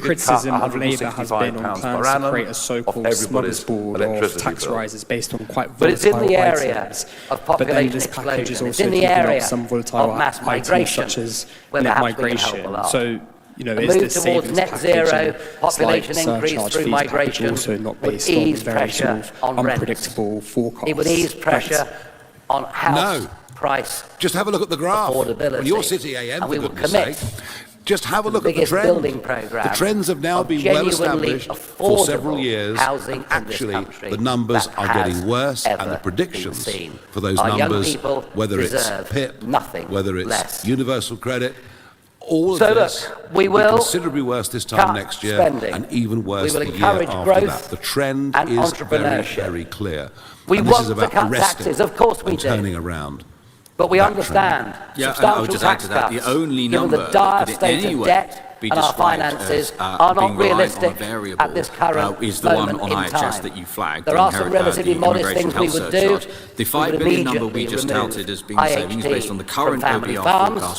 could cut criticism of Labour has been on £165 plans per to annum create a so-called of everybody's smorgasbord of electricity tax bill. rises based on quite But it's in volatile the area items. of But then population this package is explosion. also It's in the taking area up some volatile of mass items migration, such as where net perhaps we can help migration. a lot. So, you know, A is move this towards savings net package zero and population slight increase surcharge through fees package migration also not would based on ease very pressure sort of on rents. unpredictable forecasts? It would ease pressure on house price Just have a look at the graph. affordability. On your City AM, and we for would goodness commit sake. Just have a to look the at the biggest trend. building programme The trends have now of been well genuinely established for several affordable years. housing And in this actually, country the numbers that are has getting worse, and the ever predictions been seen. for those Our young numbers, people whether it's deserve PIP, nothing whether it's less. universal credit, all of So this look, we will be will considerably worse this time cut next year, spending. and even worse We will the year encourage after growth that. The trend and is very, entrepreneurship. very clear. We and this want is to about cut arresting taxes, of course we and do. turning around. But we that understand Yeah, and I would substantial just add tax to that, cuts, the only given number the dire that could in state any of way debt be and our described finances as are not being reliant on a realistic variable at this current is the one moment on in IHS time. that you flagged. There the are some relatively the modest immigration things we health would do. surcharge. The We £5 would billion number we immediately just remove touted as being the savings IHT based on the from current family OBR farms. forecast